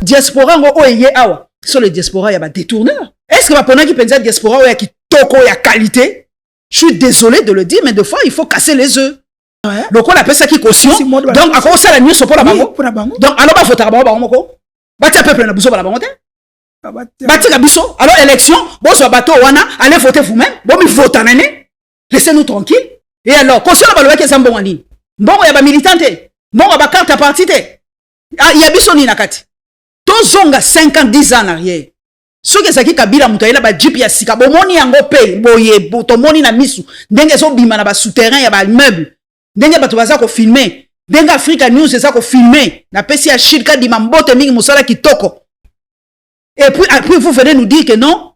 diaspora ngo oyeye awa sur le diaspora il y a des détourneurs. Est-ce que pendant qui pense diaspora il y a qui toko il y a qualité? Je suis désolé de le dire mais des fois il faut casser les œufs. Ouais. Donc on appelle ça qui caution. Donc à quoi ça la news pour la bango? Donc alors ba voter ba bango. Batia peuple na biso ba la bango te. Batia biso. Alors élection, bon so bato wana, allez voter vous-même. Bon mi vote nene. Laissez-nous tranquilles. Et alors, caution la balwa ke ça bon en ligne. Bon ya ba militante. Bon ba carte à parti te. Ah ya biso ni nakati. Tozonga 5 ans 10 ans en arrière. Ce que ça qui kabila muto ela ba jeep ya sika bomoni yango pe boye botomoni na misu. Ndenge so bima na ba souterrain ya ba immeuble. Ndenge bato baza ko filmer. Ndenge Africa News c'est ça ko filmer. Na pesi ya shirika di mambote mingi musala kitoko. Et puis vous venez nous dire que non.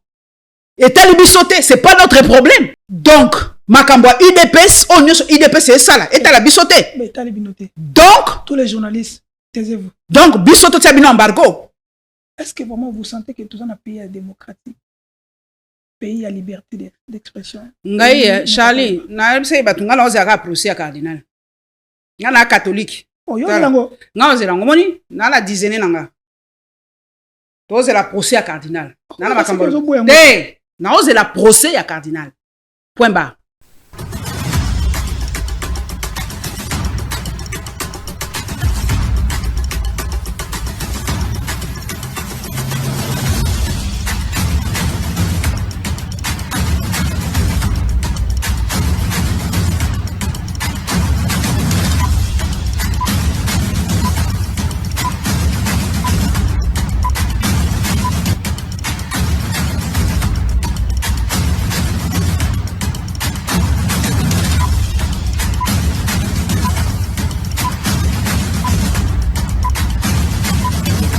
Et tel bisoté, c'est pas notre problème. Donc Makambwa UDPS, on UDPS c'est ça là. Et t'as la bisoté. Mais t'as les binotés. Donc tous les journalistes, taisez-vous. Donc bisoté c'est un embargo. Est-ce que vraiment vous sentez que tout ça est un pays démocratique? Pays à liberté d'expression? Ngai Charlie, na sais ba tunga na ozaka procès cardinal. Nga na catholique. Oh yo lango. Nga ozela ngomoni na la dizaine nanga. Ozela procès cardinal. Na makambo. Eh, na ozela procès ya cardinal. Point barre.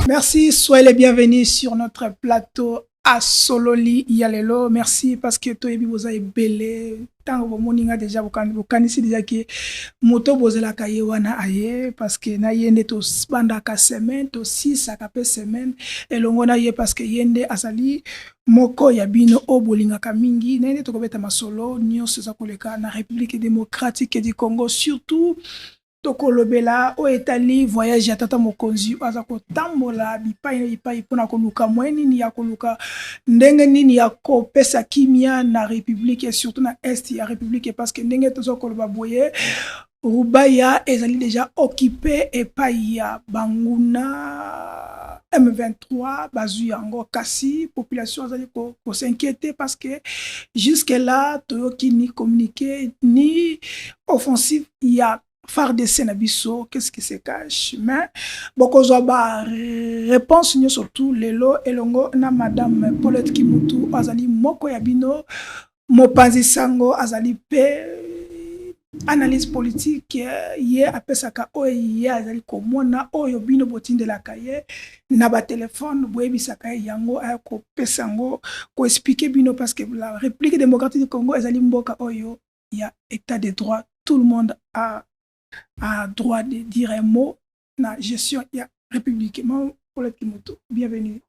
Merci, soyez les bienvenus sur notre plateau à Sololi Yalelo. Merci parce que toi et vous avez belé. Tant que vous avez déjà vous connaissez déjà que moto bozela kaye wana aye parce que na yende to banda ka semaine to 6 akape semaine et longo na ye parce que yende asali moko ya bino obolinga kamingi na yende to kobeta masolo nyonso za koleka na République démocratique du Congo surtout tokolobela o etali voyage ya tata mokonzi aza kotambola bipai pona koluka mweni ni ya koluka ndenge nini ya kopesa kimia na république et surtout na est ya république parce que ndenge tozo koloba boye Rubaya ezali déjà occupé et pa ya banguna M23 bazu yango kasi population azali ko s'inquiéter parce que jusque là toyoki ni communiquer ni offensive ya FARDC na biso, qu'est-ce qui se cache? Mais beaucoup de réponse surtout lelo elongo na madame Paulette Kimutu azali moko yabino mopanzi sango azali pe analyse politique ye apesaka oyo ye azali komona oyo bino botinde la kaye na ba téléphone boyebisaka yango ayako pesango ko expliquer bino parce que la République démocratique du Congo ezali mboka oyo ya état de droit, tout le monde a droit de dire un mot na gestion ya république. Pour le Kimoto, bienvenue.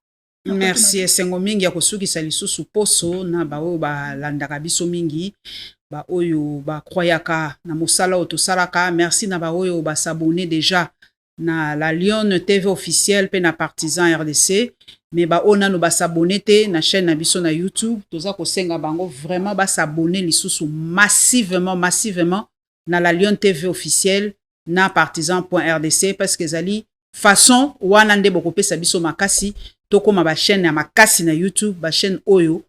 Merci esengo mingi ya kosukisa lisusu poso na ba oyo ba landaka biso mingi ba oyo ba croyaka na mosala otosalaka. Merci na ba oyo ba s'abonner déjà na la Lyon TV officielle pe na Partisan RDC mais ba ona no ba s'abonner te na chaîne na biso na YouTube toza ko senga bango vraiment ba s'abonner lisusu massivement na la Lyon TV officielle na partisan.rdc parce que zali façon wana nde bokopesa biso makasi tokoma ba chaîne ya makasi na YouTube ba chaîne oyo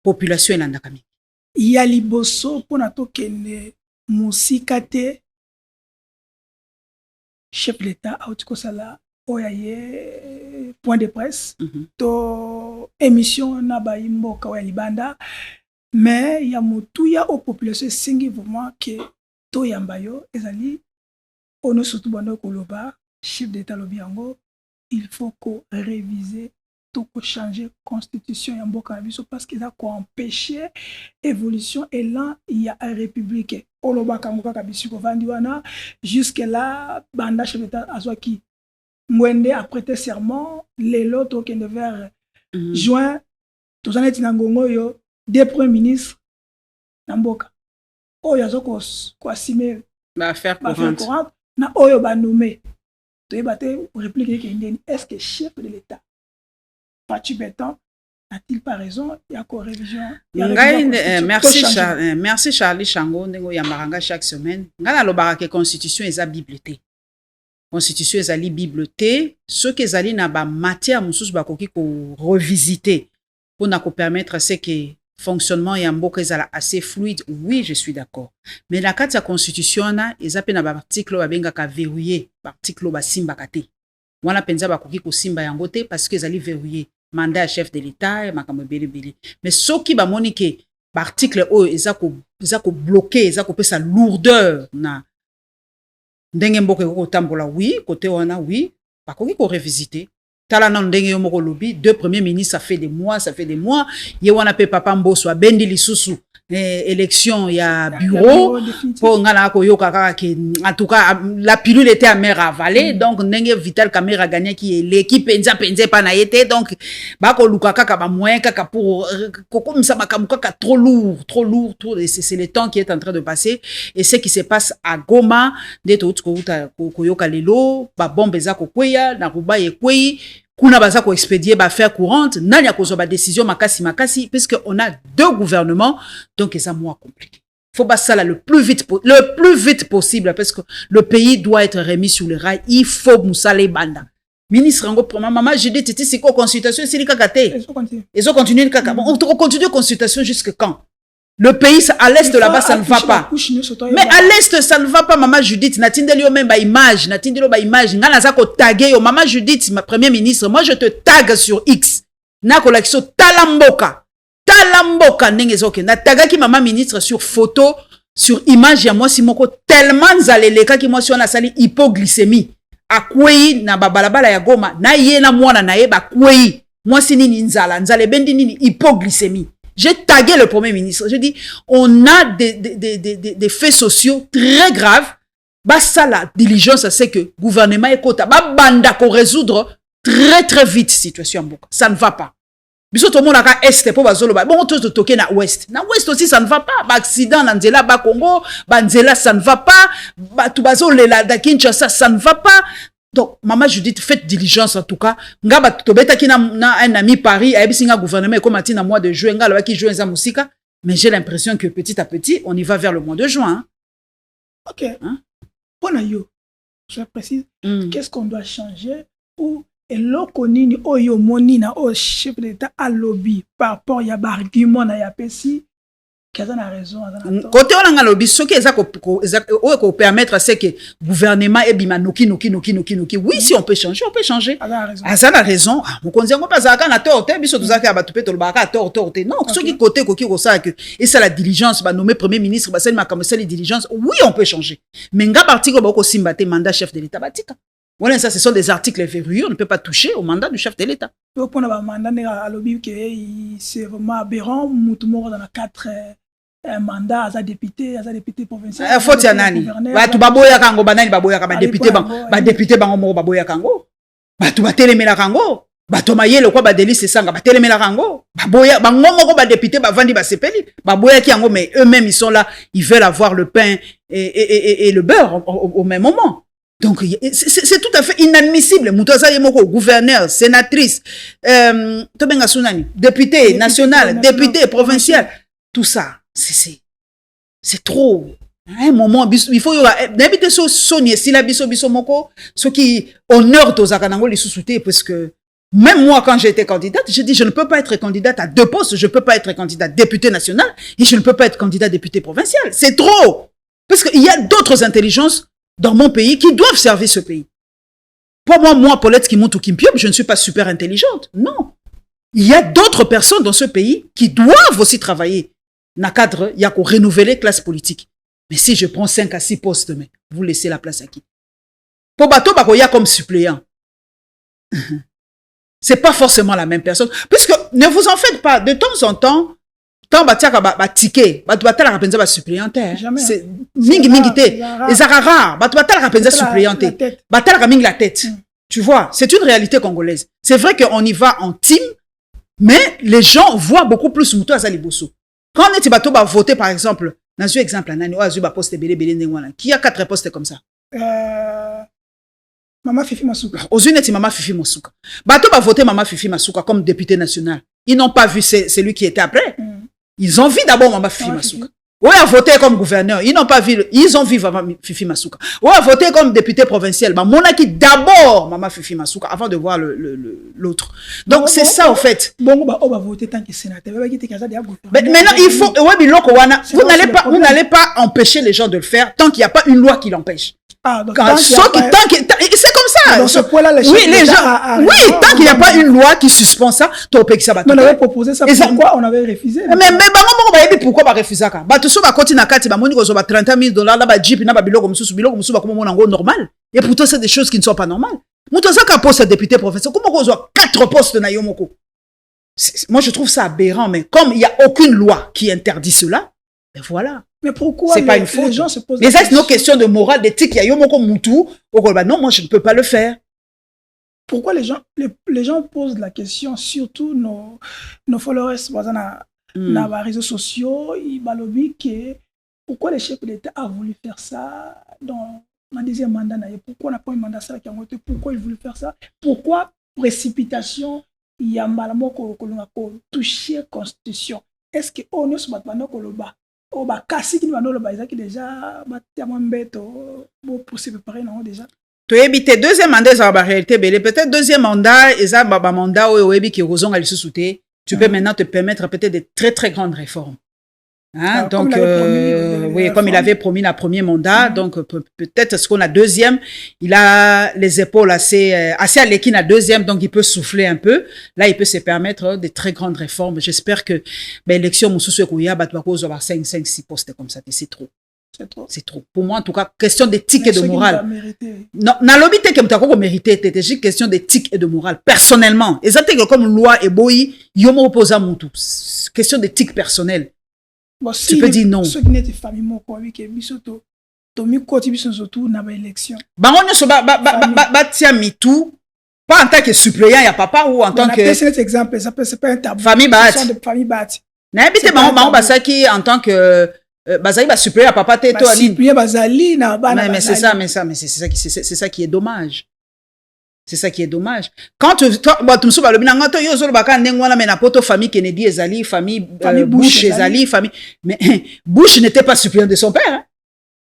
population elandaka mingi ya liboso pona tokende musika te chef l'État autiko sala oya ye point de presse to émission na ba imboka oya libanda mais ya motuya au population singi vraiment que to yambayo ezali ono surtout bando koloba chef d'État lobiango il faut ko réviser to ko changer constitution ya mboka na biso parce que ça ko empêcher évolution et là il y a une république oloba kango kaka bisiko vandi wana jusque là banda chef d'État azwaki mwende a prêté serment lelo to kende vers juin to zaneti na ngongo yo des premiers ministres na mboka oyo azoko ko assumer ba faire courante na oyo ba nommé tu es battu réplique est-ce que chef de l'État Fatou Béton a-t-il pas raison? Il y a quoi révision? Merci Charlie Chango ndenge ya maranga chaque semaine. Ngana lobaka que constitution eza bibliothèque. Constitution ezali bibliothèque, ce que ezali na ba matière mususu bakoki ko revisiter pour na ko permettre c'est que fonctionnement ya mboka ezala assez fluide. Oui, je suis d'accord. Mais la carte ya constitution na ezape na ba article ba bengaka verrouillé, ba article ba simba kate. Wana penza bakoki ko simba yango te parce que ezali verrouillé. Mandat chef de l'État, makambo beli. Mais ce qui va moniquer, l'article O, ils ont bloqué, ils ont sa lourdeur. Na ndenge mboke ko tambola oui, côté wana oui, pas qu'on revisiter. Tala nan ndenge yo moko lobi, deux premiers ministres, ça fait des mois. Ye wana pe papa Mbosso a bendi lisusu. Élection, il y a bureau pour en tout cas la pilule était amère avalée donc n'enge Vital Kamerhe gagné qui est l'équipe penza pas na été donc bako lukaka ka ba moyen kaka pour comme ça makamuka trop lourd c'est le temps qui est en train de passer et ce qui se passe à Goma d'être ko yoka lelo ba bombe za ko kweya na ruba ye kwei kuna baza ko expédier ba faire courante nani a kozo ba décision makasi puisque on a deux gouvernements donc ça moins compliqué. Faut pas ça là le plus vite possible parce que le pays doit être remis sur le rail. Il faut Moussale Banda. Ministre Rango pour maman, j'ai dit titi c'est quoi consultation c'est kakate. Ils ont continué kaka. Bon, on continue consultation jusque quand? Le pays à l'est de là-bas ça ne va pas. Mais à l'est ça ne va pas maman Judith natindeli même ba image ngana za ko taguer yo maman Judith ma premier ministre moi je te tag sur X na collection talamboka ndenge zoke na tagaki maman ministre sur photo sur image ya moi si moko tellement nzaleleka ki moi si on a sali hypoglycémie akwei na babalabala ya Goma na ye na mwana na ye ba kwei moi si nini nzale bendi nini hypoglycémie. J'ai tagué le premier ministre. Je dis, on a des faits sociaux très graves. Bah, ça, la diligence, c'est que le gouvernement est kota. Bah, banda ko résoudre très vite situation. Ça ne va pas. Biso tout le monde a est pour bazolo. Bon, tout toqué na ouest. Na ouest aussi, ça ne va pas. Bah, accident, na nzela, bah, Congo, bah, nzela, ça ne va pas. Bah, tout bazolo, la Kinshasa, ça ne va pas. Donc, maman Judith, faites diligence en tout cas. Ngaba tobeta ki na un ami Paris, abisinga gouvernement comme a na mois de juin, ngala ki joue za musika, mais j'ai l'impression que petit à petit, on y va vers le mois de juin. Hein? OK. Hein? Bon yo, je précise, qu'est-ce qu'on doit changer ou eloko nini oyo monina au chef d'État à lobby par rapport à argument na ya pesi Kaza a raison. Côté on a lobby, ce qui est permettre c'est que gouvernement et bima noki. Oui, si on peut changer, on peut changer. Azan a raison. Mon conseil on pas zaka na torte, biso tozaka ya batupé to lobaka torte. Non, ce qui côté koki ko ça que et ça la diligence ba nommer premier ministre ba sel makamose les diligences. Oui, on peut changer. Mais nga parti ko bako simbate mandat chef de l'État batika. Voilà, ça, ce sont des articles verrouillés, on ne peut pas toucher au mandat du chef de l'État. Pour un mandat à lobby c'est vraiment aberrant, moutoumoro dans la 4 mandat à député provincial. Faut y nani. Ba tu baboya kango banani baboya ka ba député bango moko baboya kango. Ba tu batelemela kango. Ba to mayele quoi ba délice sanga ba telemela kango. Baboya bango moko ba député ba vandi ba sepeli. Baboya ki yango mais eux-mêmes ils sont là, ils veulent avoir le pain et le beurre au même moment. Donc, c'est tout à fait inadmissible. Moutaza Yemoko, gouverneur, sénatrice, député national, député provincial, tout ça, c'est trop. À un moment, il faut n'habiter sur Sonia, si la biso moko, ce qui honore aux Akanango les sous-soutés, parce que même moi, quand j'étais candidate, je dis, je ne peux pas être candidate à 2 postes, je ne peux pas être candidate député national, et je ne peux pas être candidat député provincial. C'est trop. Parce qu'il y a d'autres intelligences dans mon pays qui doivent servir ce pays. Pour moi, Paulette Kimuntu Kimpiop, je ne suis pas super intelligente. Non. Il y a d'autres personnes dans ce pays qui doivent aussi travailler dans le cadre, il y a qu'à renouveler la classe politique. Mais si je prends 5 à 6 postes, vous laissez la place à qui? Pour Bato Bakoya comme suppléant. C'est pas forcément la même personne. Puisque ne vous en faites pas. De temps en temps, tant batia ba ticket batala rapenza ba suppléante c'est mingi té les arara batala rapenza suppléante batala mingi la tête tu vois c'est une réalité congolaise c'est vrai qu'on y va en team mais les gens voient beaucoup plus muto azali bosso quand on est bato ba voter par exemple dans un exemple nani oazu ba poste belé ndengwana qui a 4 postes comme ça Maman Fifi Masuka. Aux Unis, Maman Fifi Masuka. Bato va voter Maman Fifi Masuka comme député national. Ils n'ont pas vu celui qui était après. Ils ont vu d'abord Maman Fifi Masuka. Oui, a voté comme gouverneur. Ils n'ont pas vu, ils ont vu Maman Fifi Masuka. Oui, a voté comme député provincial. Bah, monaki d'abord Maman Fifi Masuka avant de voir l'autre. Donc, c'est ça, en fait. Bon, bah, on va voter tant que sénateur. Mais maintenant, il faut, vous n'allez pas empêcher les gens de le faire tant qu'il n'y a pas une loi qui l'empêche. Ah, donc, c'est comme ça. Dans ce point-là, les gens, oui, tant qu'il n'y a pas une loi qui suspend ça, tu peux ça. On avait proposé ça, pourquoi on avait refusé? Mais pourquoi pas refuser ça? Bah, tout ça va continuer à quatre, bah, moni ko 30 000 $, là, bah, jeep, na, bah, biloko mususu, comme on a normal. Et pourtant, c'est des choses qui ne sont pas normales. Moutosa ka poste député professeur, comment on a 4 postes na yomoko? Moi, je trouve ça aberrant, mais comme il n'y a aucune loi qui interdit cela, ben voilà. Mais pourquoi les gens se posent mais ça, c'est une question de morale, d'éthique. Il y a yomoko moutou. Non, moi, je ne peux pas le faire. Pourquoi les gens posent la question, surtout nos followers, dans les réseaux sociaux, ils balobent que pourquoi le chef de l'État a voulu faire ça dans le deuxième mandat? Pourquoi on n'a pas eu un mandat ça qui a voté? Pourquoi il voulait faire ça? Pourquoi précipitation? Il y a malamo qu'on a touché la Constitution. Est-ce que on est sur le koloba? Oh bah kasi qui nous a dit déjà pour se préparer non déjà. Tu es deuxième mandat ça va réalité peut-être deuxième mandat et ça bah mandat où qui rozon à sauter. Tu peux maintenant te permettre peut-être de très très grandes réformes. Hein? Donc oui, comme il avait promis la premier mandat, donc peut-être ce qu'on a deuxième, il a les épaules assez à l'équine à deuxième, donc il peut souffler un peu. Là, il peut se permettre de très grandes réformes. J'espère que l'élection Moussoussou Kouya va avoir 5, 6 postes comme ça. C'est trop. C'est trop. Pour moi, en tout cas, question d'éthique et de morale. Non, na lobité que m'tako mérité, c'était juste question d'éthique et de morale. Personnellement, exactement comme loi et boy, yomo opposa moutou. Question d'éthique personnelle. Bon, tu peux dire non. Ceux qui n'étaient famille moko avec bisoto, tomi koti biso surtout na ba élection. Ba on so ba tia mitou pas en tant que suppléant ya papa ou en tant que c'est exemple, ça c'est pas un tabou. Famille bat. De famille bat. Na habité ba ba ça qui en tant que bazali ba suppléant à papa teto ali. Suppléant bazali na ba na. Mais c'est ça qui est dommage. C'est ça qui est dommage. Quand tu me souviens, le famille Kennedy ezali, famille Bush ezali, famille. Mais Bush n'était pas suppléant de son père. Hein?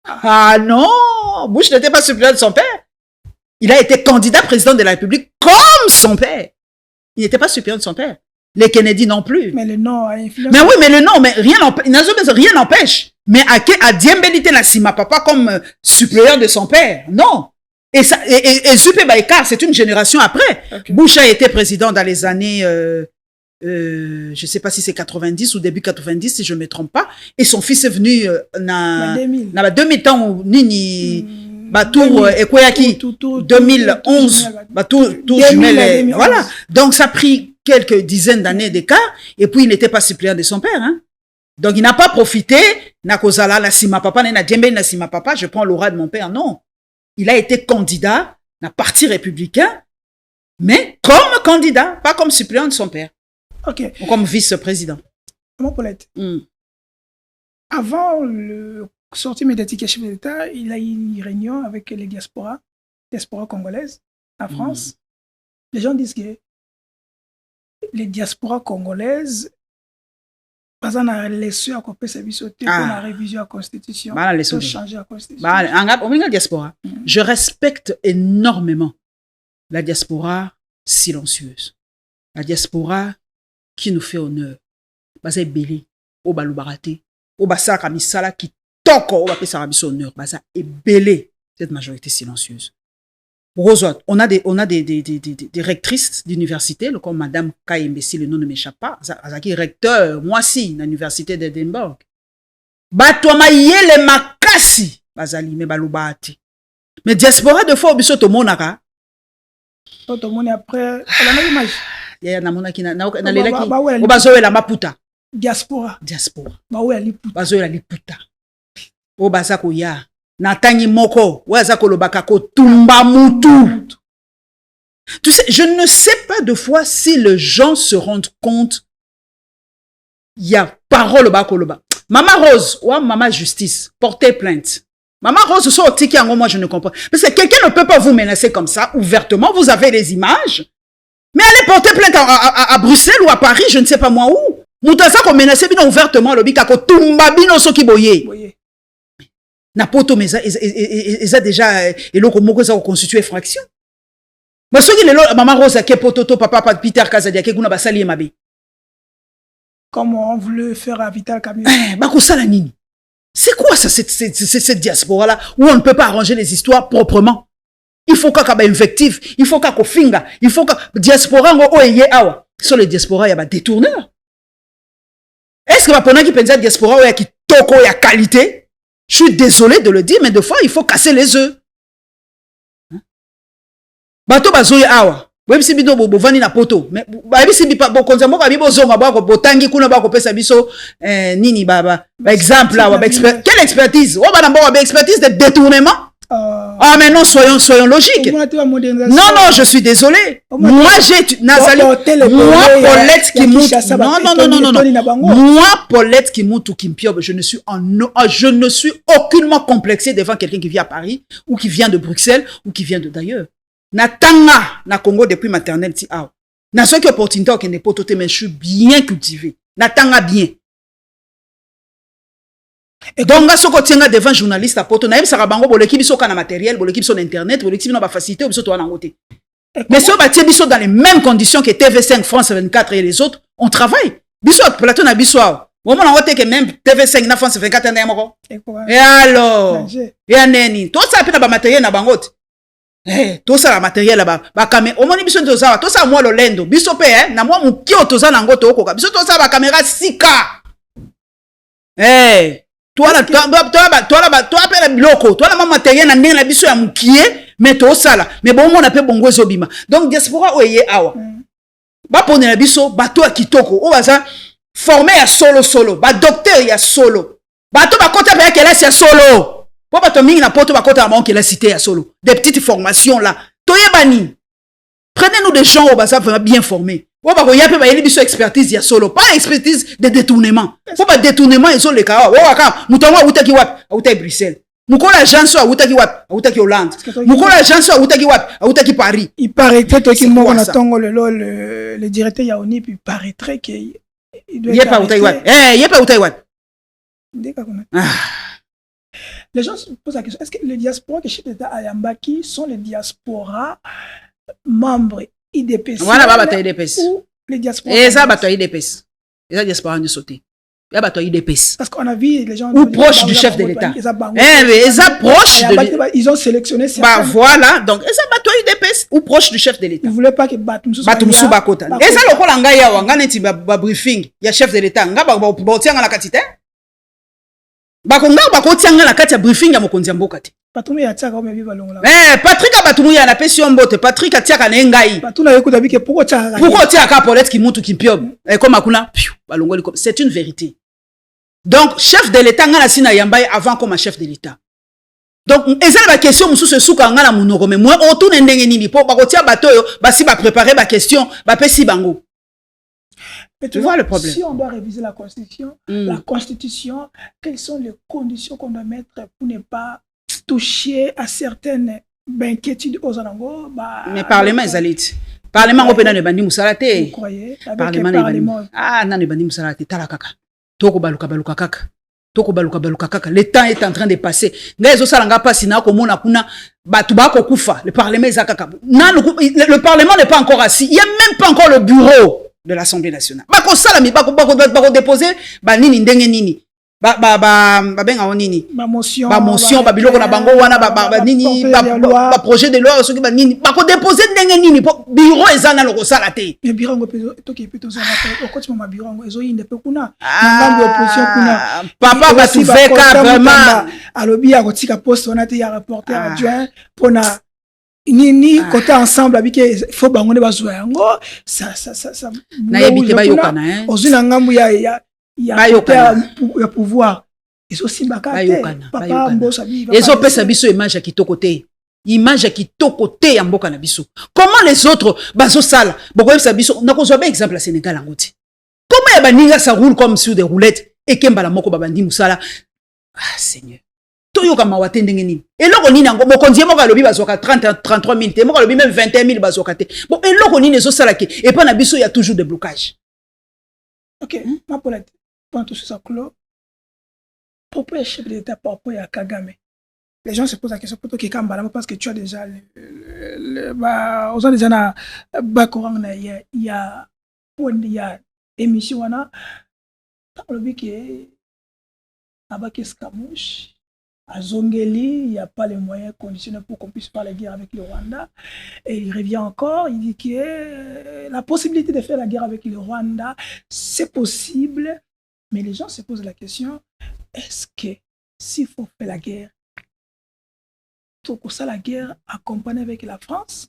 Ah non, Bush n'était pas suppléant de son père. Il a été candidat président de la République comme son père. Il n'était pas suppléant de son père. Les Kennedy non plus. Mais le nom a influencé. Mais oui, mais le nom, mais rien n'empêche. Mais à Diembelite Nassima papa comme suppléant de son père, non. Et Zupé Baïkar, c'est une génération après. Okay. Bush a été président dans les années, je sais pas si c'est 90 ou début 90, si je me trompe pas. Et son fils est venu dans 2000 ans, Nini, Batour, Ekoyaki, 2011, Batour, jumelle, voilà. Donc ça a pris quelques dizaines d'années d'écart, et puis il n'était pas suppléant de son père, hein. Donc il n'a pas profité, na kozala, na sima papa, na djembe, na sima papa, je prends l'aura de mon père, non. Il a été candidat d'un parti républicain, mais comme candidat, pas comme suppléant de son père. Ok. Ou comme vice-président. Comment Paulette? Avant le sortie médiatique chef de l'État, il a eu une réunion avec les diasporas congolaises en France. Les gens disent que les diasporas congolaises pas en a laissé à couper sa vie sauter pour la révision de la Constitution, pour changer la Constitution. Diaspora. Je respecte énormément la diaspora silencieuse. La diaspora qui nous fait honneur. Baza ebeli, o balubarate, o basa kamisala qui toko, o bapesa rabiso honneur. Baza ebeli, cette majorité silencieuse. On a des rectrices d'université, comme Madame Kayembesi, le nom ne m'échappe pas, qui est recteur, moi si, à l'université d'Edinburgh. Batouama yele makasi, bazali, me balubati. Mais diaspora de fois, biso to monaka. To moni après, elle a une image. Ya na monaki na lelaki, o bazowe la maputa. Diaspora. Bawe la liputa. Bazowe la liputa. O bazako ya. Natangi moko, waza kolobaka ko tumba mutu. Tu sais, je ne sais pas de fois si les gens se rendent compte. Il y a parole ba koloba. Maman Rose ou Maman Justice, portez plainte. Maman Rose, moi je ne comprends. Parce que quelqu'un ne peut pas vous menacer comme ça, ouvertement. Vous avez les images. Mais allez porter plainte à Bruxelles ou à Paris, je ne sais pas moi où. Moutaza qu'on menace bien ouvertement, le bika ko tumba bino soki boye. Na poto mais ça déjà et loko moko ça constituer fraction. Mais soki lelo maman Rose ke pototo papa Peter Kazadia ke kuna basali mabe. Comment on voulait faire à Vital Camille. Bako sala nini? C'est quoi ça cette diaspora là où on ne peut pas arranger les histoires proprement? Il faut qu'il y ait invective, il faut qu'il y ait finga, il faut que diaspora awa. Sur les diaspora, il y a des détourneurs. Est-ce que pendant qu'il pense à diaspora, il y a qui toko, il y a qualité? Je suis désolé de le dire, mais des fois, il faut casser les œufs. Bato bazoye awa. Même si bido bovani na poto, mais babi si bipa bokonzamo babi bozonga bako botangi kuna bako pesa biso nini baba exemple là quelle expertise? Oh ba na expertise de détournement. Ah mais non, soyons logiques. Non, je suis désolé. Moi, Nazali, moi, Paulette Kimutu. Non. Moi, Paulette Kimutu Kimpiob, je ne suis aucunement complexé devant quelqu'un qui vient à Paris, ou qui vient de Bruxelles, ou qui vient de d'ailleurs. Natanga, na Congo depuis maternelle, ti aw. Na soki opportunité qui n'est pas tout, mais je suis bien cultivé. Natanga bien. Et donc, si on tient devant journaliste à poto, naïm sarabango boleki biso kana matériel, boleki biso internet, boleki biso na ba facilité, biso to na ngote. Mais si on bâtit biso dans les mêmes conditions que TV5, France 24 et les autres, on travaille. Biso plateau na biso. Moment na ngote que même TV5 na France 24 na moko. Et alors, et neni, tout ça pe na ba matériel na bangote. Tout ça la matériel là-bas. Ba caméra, au moins biso to ça, tout ça moi lolendo. Biso pe na moi mukio to ça na ngote okoka. Biso to ça ba caméra 6K. Toi appelle loko, toi la matériel na ndenge na biso ya mukie, mais to sala, mais bon on appelle bongo zobima. Donc diaspora oye awa. Ba pone na biso bato ya kitoko, o baza formé ya solo, ba docteur ya solo. Bato ba kota ba kelasi ya solo. Po bato mingi na poto ba kota ba kelasi cité ya solo. Des petites formations là. Toyebani. Prenez-nous des gens au baza vraiment bien formés. Ou ba ko yape ba yeli biso expertise ya solo, pas expertise de détournement. Faut pas détournement ils ont les cas. Ou aka mutongo utaki wat, utaki Bruxelles. Mukola agence ou utaki wat, utaki Hollande. Mukola agence ou utaki wat, utaki Paris. Il paraîtrait que moi na tongo le directeur Yaoni puis paraîtrait que il doit pas utaki wat. Yepa utaki wat. Les gens se posent la question, est-ce que les diasporas que chef d'État Ayambaki sont les diasporas membres IDPS? Voilà, baba IDPS. Ou les diasporas. Et ça, baba IDPS. Et ça, diaspora de sauter. Et baba IDPS. Parce qu'on a vu les gens. Ou proches du chef de l'État. Et ça, proche de. Ils ont sélectionné ça. Bah voilà, donc, et ça, baba IDPS. Ou proche du chef de l'État. Ils ne voulaient pas que Batumsou. Batumsou Bakota. Et ça, le Kolanga Yawa, ngane ti ba briefing. Il y a chef de l'État. Nga ba tianga la katite. Bakonga ba ko tianga la katia briefing ya mokonzi ya mboka te. Patrick a tiaka omebi balongola. Patrick Abatoumou ya na pesi mbote. Patrick a tiaka na engai. Patuna yeko dabi ke pourquoi tiaka. Pourquoi tiaka Paulette Kimutu Kimpiob? Comme akuna, balongoli comme c'est une vérité. Donc chef de l'État ngana sina yambaye avant comme chef de l'État. Donc ezala ba question musu se suka ngana munoko mais moi autour ndenge nini po ba ko tia bato yo basi ba préparer ba question ba pesi bango. Mais tu vois le problème. Si on doit réviser la Constitution, quelles sont les conditions qu'on doit mettre pour ne pas toucher à certaines inquiétudes aux Anango? Mais Parlement, ils allaient. Parlement, on peut ne bandi musalate. Vous croyez? Parlement. Ah, non, ne bandi musalate. Talakaka. Toko baluka baluka kaka. Toko baluka baluka kaka. Le temps est en train de passer. Ngazo salanga pasi na ko mona kuna batuba ko kufa. Le Parlement est zakaka. Le Parlement n'est pas encore assis. Il y a même pas encore le bureau de l'Assemblée nationale. Bako salami bako déposer ba nini ndenge nini. Benga onini. Ba motion ba biloko na bango wana ba nini ba projet de loi soki ba nini. Bako déposer ndenge nini bureau ezana loko salate. Mais bureau ngo pezo toki peto zana ko koti ma bureau ngo ezo inde pe kuna. Ngambo opposition kuna. Papa ba tuveka vraiment. Alobi ya kotika poste on a été ya reporter adjoint pona ni côté ensemble abike faut bango ne bazwa yango ça na yebike ba yokana hein ozuna ngambu ya pouvoir ils aussi bakate papa mbosa bi ezo pesa biso image ya kitoko te image ya kitoko te ya mboka na biso. Comment les autres bazo sala boko pesa biso na kozwa ba exemple à Sénégal ngoti comment ya baninga ça roule comme sur des roulettes et kemba la moko babandi musala. Ah Seigneur, toyoka mawate ndenge nini eloko nini yango mokonzi moko alobi bazoka 33 000 te moko alobi même 21 000 bazoka te bon eloko nini ezosalaki et pas na biso il y a toujours des blocages. Ok, ma polette pendant tout ça clos propos et chef de l'État par rapport à Kagame. Les gens se posent la question pour toi qui est parce que tu as déjà aux gens déjà na bakorang na il y a émission wana le but qui est avec escamouche à Zongeli, il n'y a pas les moyens conditionnels pour qu'on puisse faire la guerre avec le Rwanda. Et il revient encore, il dit que la possibilité de faire la guerre avec le Rwanda, c'est possible. Mais les gens se posent la question, est-ce que s'il faut faire la guerre, tout pour ça la guerre accompagnée avec la France,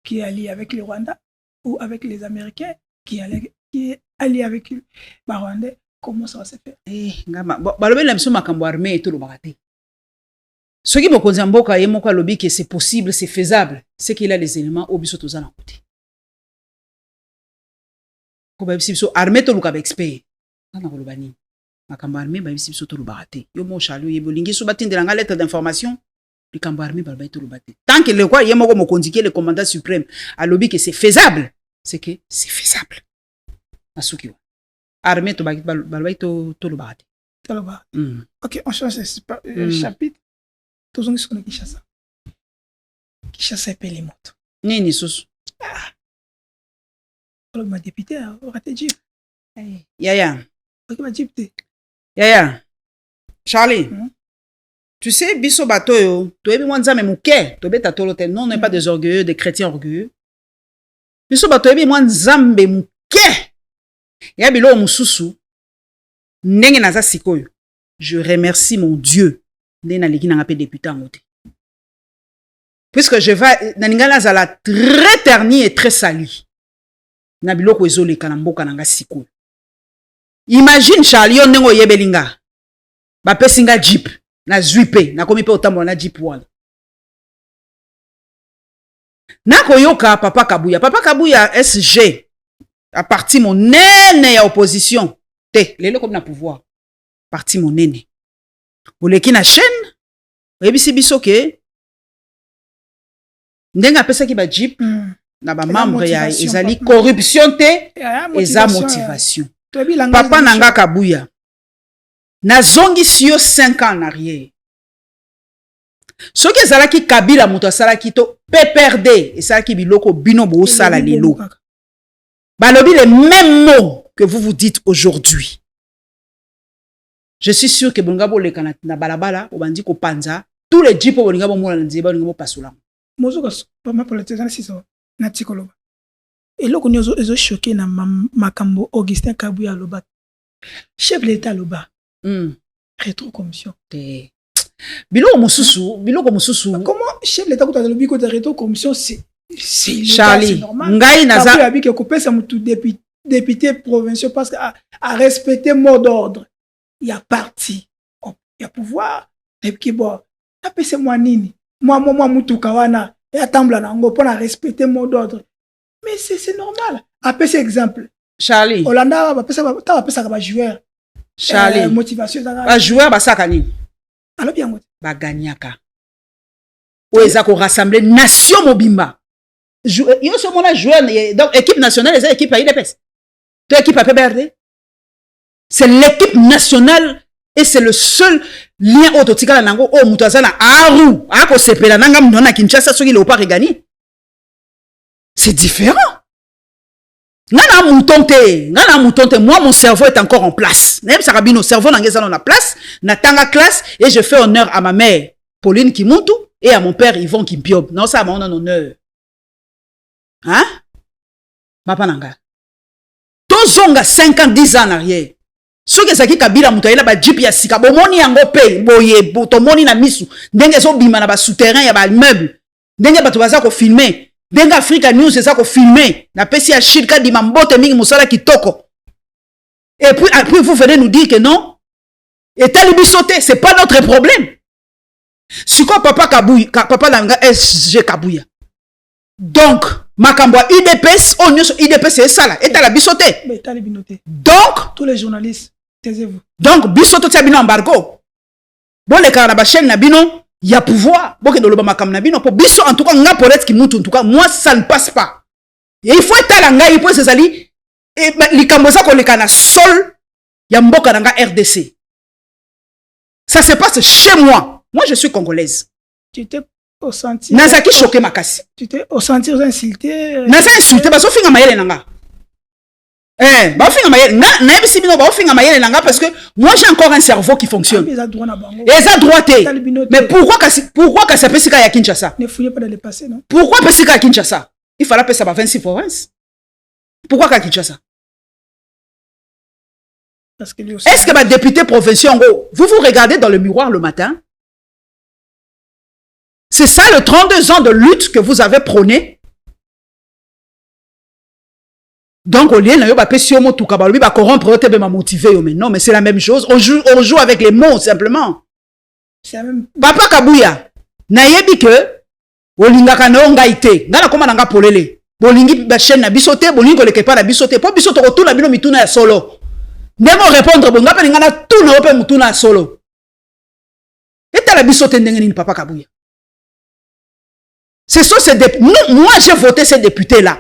qui est alliée avec le Rwanda, ou avec les Américains, qui est alliée avec le Rwandais, comment ça va se faire? Balobi la mission makambo armée et tout le barate. Ce qui mokonzi mboka ye moko alobi que c'est possible, c'est faisable, c'est qu'il a les éléments au biso toza na côté. Ko ba biso armée to luka ba expert. Kana ko lobani. Makambo armée ba biso to le barate. Yo mo chalo ye bolingi so batindela nga lettre d'information. Likambo armée ba to le barate. Tant que le quoi ye moko mokonzi ki le commandant suprême alobi que c'est faisable, c'est que c'est faisable. Asuki. Armée to balbai to le barate. Ok, on change de chapitre. Tous on est Kinshasa. Kinshasa paye les motos. Nini sous. Alors ma député a raté Jeep. Yaya. Ok ma Jeep te. Yaya. Charlie. Tu sais biso bato yo, to ebi mwanza me muke, to beta tolote. Non, on n'est pas des orgueilleux, des chrétiens orgueilleux. Biso bato ebi mwanza me muke. Ya bilo mususu. Ndenge naza sikoyo. Je remercie mon Dieu. Ndena liki na ngape député ngote. Puisque je vais naningala zala très terni et très sali. Na biloko ezole kana mboka nanga sikoyo. Imagine Charlie yo ndengo yebelinga. Ba pesinga Jeep na zwipe na komi pe otambola na Jeep wana. Nako yoka Papa Kabuya SG a parti mon nene ya opposition. Te, lelo comme na pouvoir. Parti mon nene. Oleki na chaîne, oyebisi biso ke ndenga pesa ki ba Jeep na ba membre ya ezali corruption te eza motivation. Papa nanga Kabuya. Na zongi siyo 5 ans en arrière. Soki ezalaki Kabila moto asalaki to PPRD esalaki biloko bino bo sala lelo. Balobi les mêmes mots que vous vous dites aujourd'hui. Je suis sûr que Bongabo le na balabala obandi ko panza tous les jeeps Bongabo mo na nzeba ngabo pasola. Mozo pas ma politique na siso na tikoloba. Et loko nyozo ezo choqué na makambo Augustin Kabuya loba. Chef de l'État loba. Rétro commission. Biloko mususu. Comment chef de l'État ko lobi ko rétro commission c'est Charlie. Ngai naza Kabuya bi ke ko pesa mutu député provincial parce que à respecter mot d'ordre. Il y a parti, il y a pouvoir, et puis bon, tapez moi nini, moi mutuka wana, et attendre na ngo pour respecter mot d'ordre. Mais c'est normal. Après cet exemple, Charlie. Hollanda va passer à joueur. Charlie. Motivation ba joueur ba sakani. Alors bien ba gagnaka. O ezako rassembler nation mobimba. Yo ce moment là joueur donc équipe nationale les équipes à IDPS. Tu équipe à PBRD. C'est l'équipe nationale et c'est le seul lien autotika nango o mutazana aru ako sepela nanga mnona Kinshasa soki le pas regagné. C'est différent. Ngana moutonte, moi mon cerveau est encore en place. Même Sarabino cerveau nangeza na place, na tanga classe et je fais honneur à ma mère Pauline Kimuntu et à mon père Yvon Kimpiob. Non ça mon honneur. Hein? Papa nanga. Tozonga 5 ans 10 ans en arrière. Ce que Zaki Kabila mutaila ba Jeep ya sika bomoni yango pe boye botomoni na misu ndenge zo bima na ba souterrain ya ba immeuble ndenge bato baza ko filmer ndenge Africa News eza ko filmer na pesi ya shirika di mambote mingi musala kitoko et puis vous venez nous dire que non et talibi sauter c'est pas notre problème. C'est quoi papa langa SG Kabuya donc makambo UDPS onyoso UDPS c'est ça là et talibi sauter donc tous les journalistes taisez-vous. Donc, biso to tia bino embargo. bon les carnaba chaîne na bino il y a pouvoir bon que dans le bamakam na bino pour biso en tout cas nga peut-être qui monte en tout cas moi ça ne passe pas et il faut être là nga il faut c'est ali et likambo za ko le kana sol ya mboka na nga RDC ça se passe chez moi je suis congolaise tu t'es au sentir nazaki choqué makasi tu t'es au sentir insulté naza insulté bazo finga mayele nanga ba finga mayele na yebisi bino ba finga mayele nanga parce que moi j'ai encore un cerveau qui fonctionne et ça droit na bango et ça droité mais pourquoi que ça pesika ya Kinshasa ne fouillez pas dans le passé non pourquoi pesika ya Kinshasa il fallait passer par 26 provinces pourquoi qu'à Kinshasa parce que est-ce que ma député provincial vous regardez dans le miroir le matin c'est ça le 32 ans de lutte que vous avez prôné donc au lieu de corrompre motiver mais non mais c'est la même chose on joue avec les mots simplement c'est même papa Kabouya nayebi que olingaka na ngaite ngana koma nanga polele bolingi ba chaîne na bisote bolingi ko leke pa na bisote po bisote ko tuna bino mituna ya solo ndemo répondre bonga pe ngana tuna ope mutuna ya solo eta la bisote ndenge nini papa Kabouya c'est ça moi j'ai voté ces députés là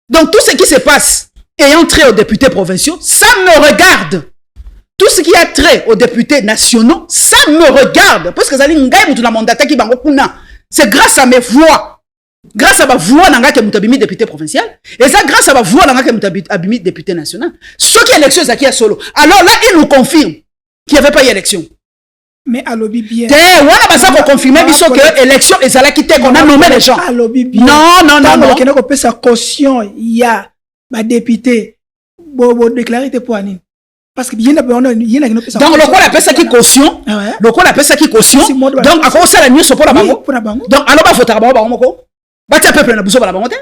donc tout ce qui se passe ayant trait aux députés provinciaux ça me regarde tout ce qui a trait aux députés nationaux ça me regarde parce que zali ngai mutuna mandata ki bango kuna c'est grâce à mes voix grâce à ma voix nanga ke mutabimi député provincial et ça grâce à ma voix nanga ke mutabimi député national ce qui est élection zaki à solo alors là il nous confirme qu'il n'y avait pas eu élection mais à lobby bien voilà bah ça pour confirmer biso que élection et zala qui qu'on a nommé les gens à lobby bien non que peut sa caution il y a ma député bo déclarer tes points parce que bien donc le quoi la personne qui caution le quoi la personne qui caution donc à quoi ça la nuit pour la bango donc alors ba voter ba moko bati peuple na biso ba la bango te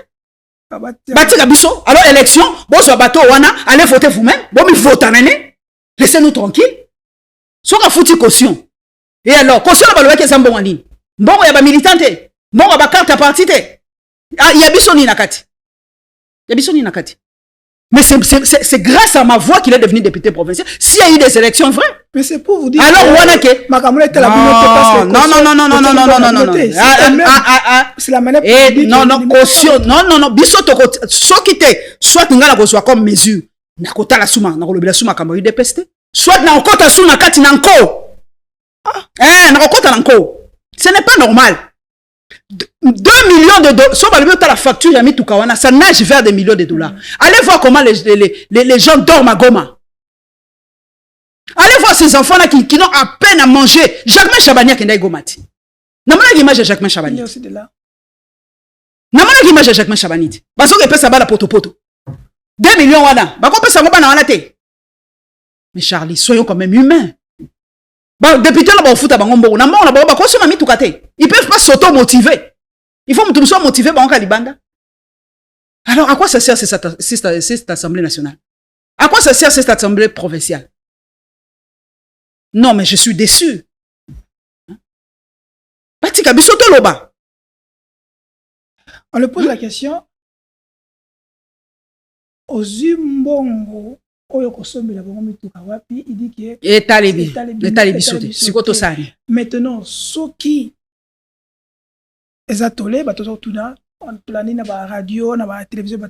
bati ka biso alors élection bo so bato wana allez voter vous-même bon mi voter nene laissez-nous tranquille so ka fouti caution et alors caution ba lo ke sa mbongo nini mbongo ya ba militante mbongo ba carte parti te ya biso ni nakati mais c'est grâce à ma voix qu'il est devenu député provincial. S'il y a eu des élections vraies. Mais c'est pour vous dire. Alors, non. C'est la manière. Non, caution. Non. Bisoto, soit quitter, soit n'gala ko soit comme mesure. Nakota la souma, nakolobi la souma kama UDPST. Soit na okota souma kati nanko. Na okota nanko. Ce n'est pas normal. 2 millions de dollars. Soit la facture Yami Toukawana, ça nage vers des millions de dollars. Allez voir comment les gens dorment à Goma. Allez voir ces enfants-là qui n'ont à peine à manger. Jacquemin Chabania qui n'est pas Gomati. Namana l'image de Jacquemin Chabani. Namana l'image de Jacquemin Chabani. Parce que ça va la poto. 2 millions wana. Bako peut ça va te. Mais Charlie, soyons quand même humains. Député là ba foot bango na mbongo na ba ko soma mituka te ils peuvent pas s'auto-motiver il faut que soit motivé bango libanda alors à quoi ça sert cette assemblée nationale à quoi ça sert cette assemblée provinciale non mais je suis déçu Batika bisoto loba on le pose la question aux mbongo il dit que maintenant ceux qui les atolés na radio na télévision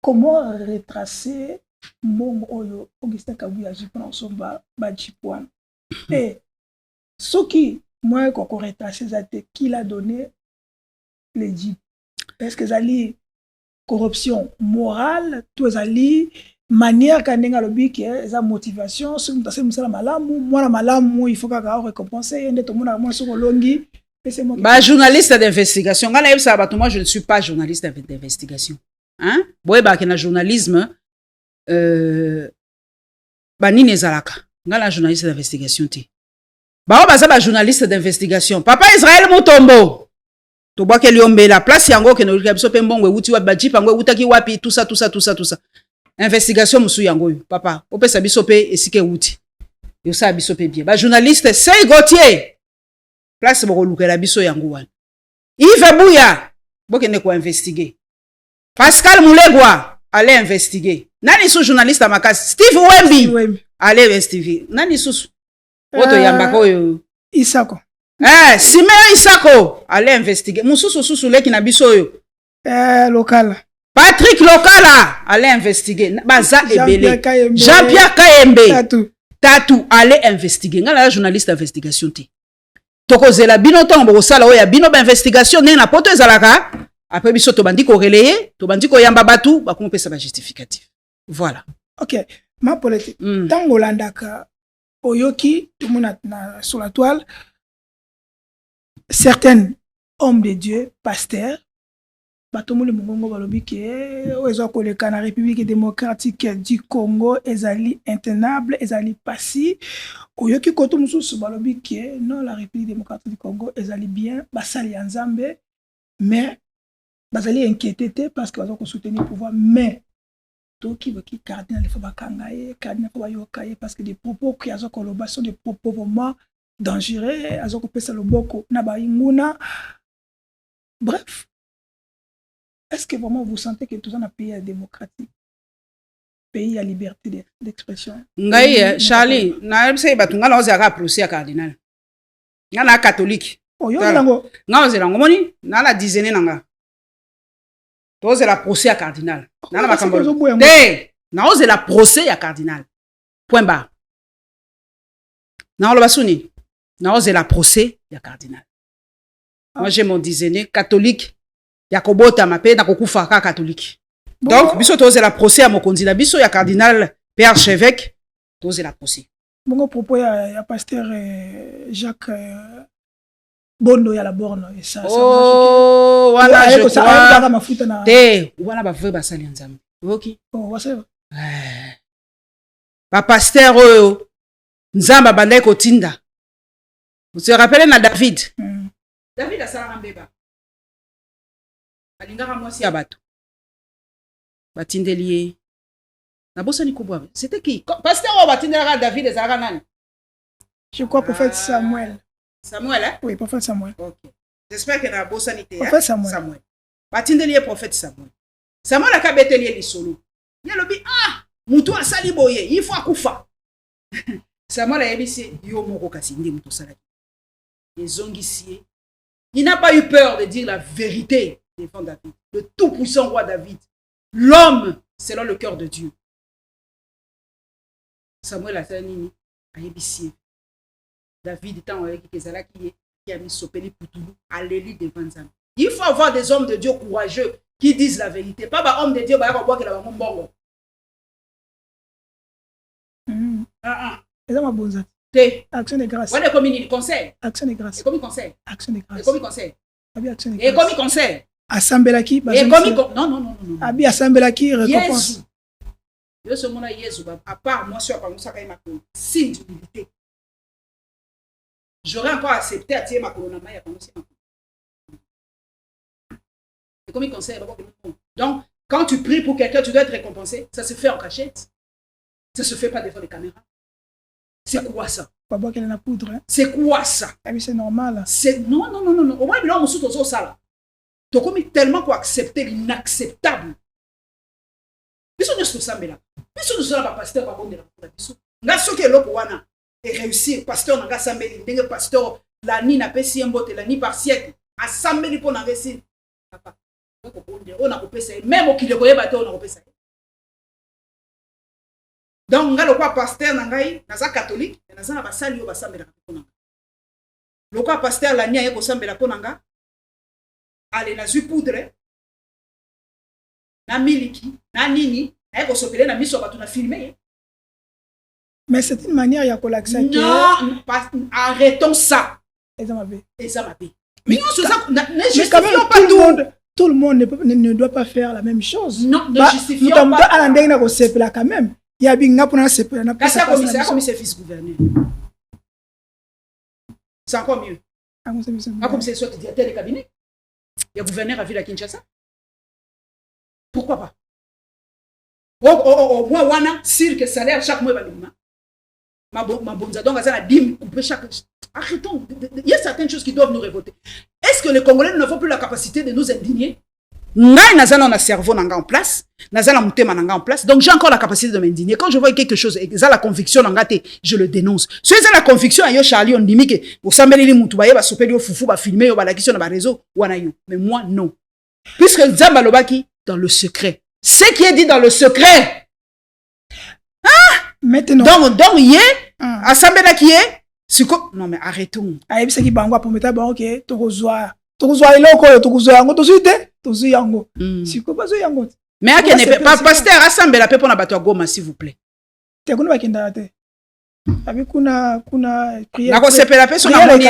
comment retracer mbongo oyo Augustin Kabouya jipona somba bajipwana et ceux qui moi qu'on retracer qui l'a donné les jip est-ce que zali corruption morale, tout ça manière kandenga lobi que sa motivation sur mutase musala malamu mwana malamu il faut ka récompenser ndé to mona moi sur longi bah journaliste d'investigation ngala yebisa bato moi je ne suis pas journaliste d'investigation hein boye ba ke na journalisme ba nini ezalaka ngala journaliste d'investigation ti ba ba za ba journaliste d'investigation papa Israël Mutombo to boa ke liombe la place yango ke no biso pe mbongo wuti wa baji pangwe wutaki wapi tout ça investigation musu yango papa opesa biso pe esike wuti yo sa biso pe bien ba journaliste Sey Gauthier place boko lukela biso yango wana Yves Bouya boke ne ko investiguer Pascal Moulegwa allez investiguer nani sou journaliste makasi Steve Wembi allez investiguer nani sou Oto yambako yo. Isako. Simeon Isako, allez investiguer. Moussousou soussoulé qui n'a biso yo. Local. Patrick Lokala, allez investiguer. Baza Ebele. Jean-Pierre Kayembe. Tatou, allez investiguer. Nga la journaliste d'investigation ti. Toko zela bino tombo sala oya bino ba investigation ne na poto ezalaka. Après biso to bandi ko relayer, to bandi ko yamba batu, ba ko pesa ba justificatif. Voilà. OK. Ma politique. Tango landaka oyoki tout le monde sur la toile. Certains hommes de Dieu, pasteurs, batomo le mongongo balobi ke ozo ko le Canada République démocratique du Congo ezali intenable, ezali passi. Oyoki koto mususu balobi ke non la République démocratique du Congo ezali bien, basali nzambe, mais basali inquiété parce que bazo ko soutenir le pouvoir, mais toki boki cardinal faut bakangaye, cardinal faut bayokaye parce que des propos qui azo koloba sont des propos vraiment dangereux, azo ko pesa loboko na ba inguna. Bref, est-ce que vraiment vous sentez que tout ça, un pays démocratique, pays à liberté d'expression? Ngai Charlie, na sei batunga na ozaka procès à cardinal. Nga na catholique. Oh yo lango. Nga ozela ngomoni na la dizaine nanga. To ozela procès à cardinal. Na na makambo. Na ozela procès à cardinal. Point barre. Na oloba suni. Na ozela procès à cardinal. Moi j'ai mon dizaine catholique. Yakobota mape na kokufa ka catholique. Donc biso toze la procès à mokonzi na biso ya cardinal père archevêque toze la procès. Bongo propos ya pasteur Jacques Bondo ya la borne et ça. Oh wana je crois mafuta na te wana ba vrai basali nzambe. OK. Oh wasa. Ba pasteur oyo nzamba bandai kotinda. Vous vous rappelez na David? David a sala mbeba. Alingaka mwasi ya bato. Batindelier. Na bosa ni kubwa. C'était qui? Pasteur o batindelaka David ezalaka nani? Je crois prophète Samuel. Samuel, hein? Oui, prophète Samuel. OK. J'espère que na bosa ni te. Prophète Samuel. Batindelier prophète Samuel. Samuel akabetelier lisolo. Yalobi mutu asali boye, il faut akufa. Samuel a yebisi yo moko kasi ndi mutu salaki. Ezongisie. Il n'a pas eu peur de dire la vérité devant David, le tout-puissant roi David, l'homme selon le cœur de Dieu. Samuel a dit à Yébissi, David étant avec Kézala qui a mis Sopeli Poutoulou à l'élite devant Nzambe. Il faut avoir des hommes de Dieu courageux qui disent la vérité, pas des hommes de Dieu qui vont voir mon bongo. Action de grâce. Ouais, comme il conseille. Action de grâce. Et comme il conseille. Action de grâce. Et comme il conseille. Et comme il conseille. Assemblaki. Et comme il non. Abi assemblaki récompense. Yo ce monde Jésus à part moi sur comme ça quand ma signe d'humilité. J'aurais encore accepté à tirer ma colonne à comme ça. Et comme il conseille. Donc quand tu pries pour quelqu'un, tu dois être récompensé. Ça se fait en cachette. Ça se fait pas devant les caméras. C'est quoi ça? Papa qu'elle a poudre. Hein? C'est quoi ça? Ah oui, c'est normal. C'est non. Au moins il a sous ton sala. Tu as tellement quoi accepter l'inacceptable. Biso nous sommes là. Biso nous sommes pas pasteur pas bon de la biso. Nga soki eloko wana et réussir pasteur nga sambeli ndenge pasteur la ni na pesi mbote la ni par siècle asambeli pour na réussir. Papa. On a coupé ça même au kileko yeba te on a coupé ça. Donc nga lokwa pasteur na ngai naza catholique naza na basali yo basambela pona nga. Lokwa pasteur la nia yeko sambela pona nga. Ale na zui poudre na miliki na nini ayeko sopele na miso batu na filmer. Mais c'est une manière ya kolaksa que non, arrêtons ça. Ezamabe. Mais ne justifions pas tout le monde ne doit pas faire la même chose. Non, ne justifions pas. À l'endroit ko sepela quand même. Il y a bien pour sepela na pas. Comme c'est fils gouverneur. C'est encore mieux. Comme c'est soit directeur de cabinet. Il y a gouverneur à Ville à Kinshasa. Pourquoi pas? Moi, wana, cirque salaire chaque mois. Ma bonza, donc, ça la dîme, couper chaque. Arrêtons. Il y a certaines choses qui doivent nous révolter. Est-ce que les Congolais n'ont plus la capacité de nous indigner? Ngai nazana na cerveau nanga en place, nazana mutema nanga en place. Donc j'ai encore la capacité de m'indigner. Quand je vois quelque chose et ça la conviction nanga te, je le dénonce. Si ça la conviction ayo Charlie on dit que vous sambeli li mutu ba sopeli yo fufu ba filmer yo ba la question na ba réseau wana yo. Mais moi non. Puisque Nzamba lobaki dans le secret. Ce qui est dit dans le secret. Ah! Maintenant. Donc yé asambela qui est non mais arrêtons. Ayebi seki bangwa pour mettre ba OK, tokozwa eloko yo tokozwa yango tozuite. Tozu yango. Siko bazo yango. Mais akene pas pasteur asambela pe pona bato Goma s'il vous plaît. Te kuna bakenda te. Abi kuna prière. Na ko sepela pe so na moni.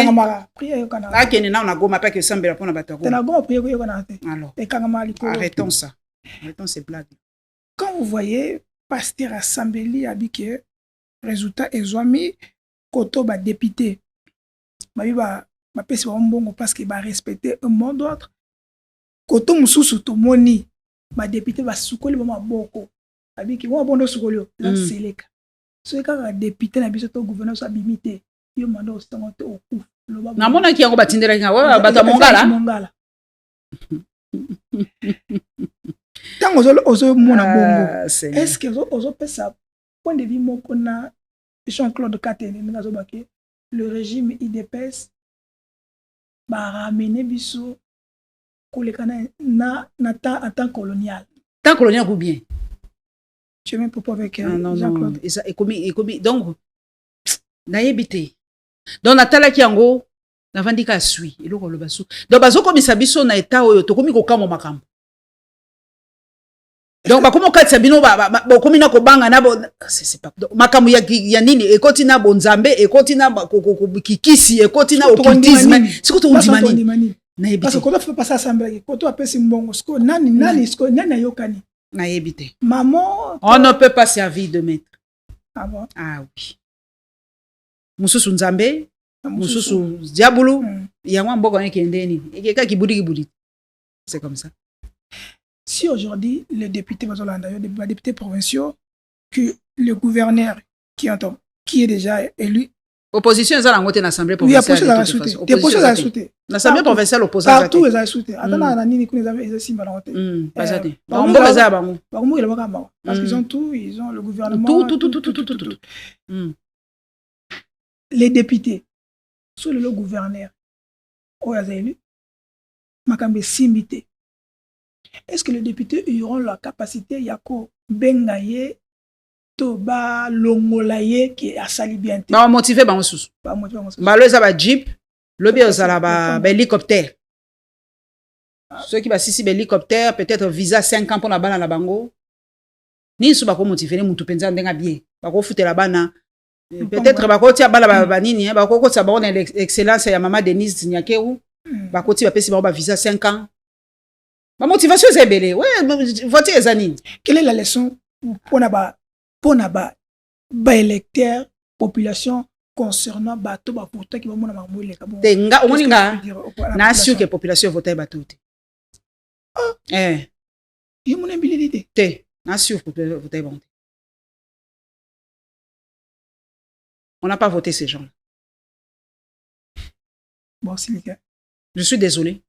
Prière yo kana. Akene na Goma pas que sambela pona bato Goma. Te na Goma prière yo kana te. Alors. E kanga liko. Arrêtons ça. Arrêtons ces blagues. Quand vous voyez pasteur Asambeli abike résultat ezwami koto ba député. Ba biba ba pesi ba mbongo parce que ba respecter un mot d'ordre. Koto mususu to moni ba député ba sukoli ba maboko abiki wa bondo sukoli la seleka so ka député na biso to gouverneur sa bimité yo manda o sango te o ku na mona ki yango batindela nga wa bato mongala tango ozo mona bongo est-ce que ozo pesa point de vue moko na Jean-Claude Katene ngazo bake le régime IDPS ba ramener biso na temps colonial. Temps colonial ou bien? Tu es même propos avec Jean-Claude. Et donc, naïbité. Donc, Natala qui en gros, navandika sui. Et l'eau le basou. Donc, bazo comme ça biso na état oyo to komi ko kamo makam. Donc, ba komo kat sabino ba komi na ko banga na bo c'est pas makamu ya nini e kotina bonzambe e kotina kikisi e kotina occultisme. Siko to ndimani. Parce que quand on fait passer assemblée, quand on appelle Simbongo, nani ayokani. Naïbité. Maman. On ne peut pas servir de maître. Ah bon? Ah oui. Mususu Nzambe, Mususu Diabulu, Yamwa Mbogo Nkendeni, et Kibudi. C'est comme ça. Si aujourd'hui, les députés, les députés provinciaux, que le gouverneur qui est déjà élu, opposition est à l'Assemblée provinciale. Oui, opposition à la souté. L'Assemblée provinciale oppose à partout les souté. Attends, parce qu'ils ont tout, ils ont le gouvernement. Tout. Les députés, sur le gouverneur, au élu, Makambe Simbité. Est-ce que les députés auront la capacité, Yako Bengaye, Toba Longolaye qui a sali bien té. Ba motivé ba sous. Ba le za ba jeep, lobby ozala ba hélicoptère. Ceux qui ba sisi ba hélicoptère, peut-être visa 5 ans pour la bana la bango. Ni sou ba ko motiver mutu penza ndenga bien. Ba ko futer la bana. Peut-être ba ko tia bala ba nini, ba ko sa ba on excellence ya mama Denise Nyakeru. Ba ko ti ba pesi ba visa 5 ans. Ba motivation c'est belé. Ouais, voter ezani. Quelle est la leçon pour na ba électeur population concernant bato ba voter qui va mona mamwele ka bon tenga omoninga na sûr que population voter bato te je mon habilité te na sûr voter bon on n'a pas voté ces gens. Bon c'est le cas. Je suis désolé,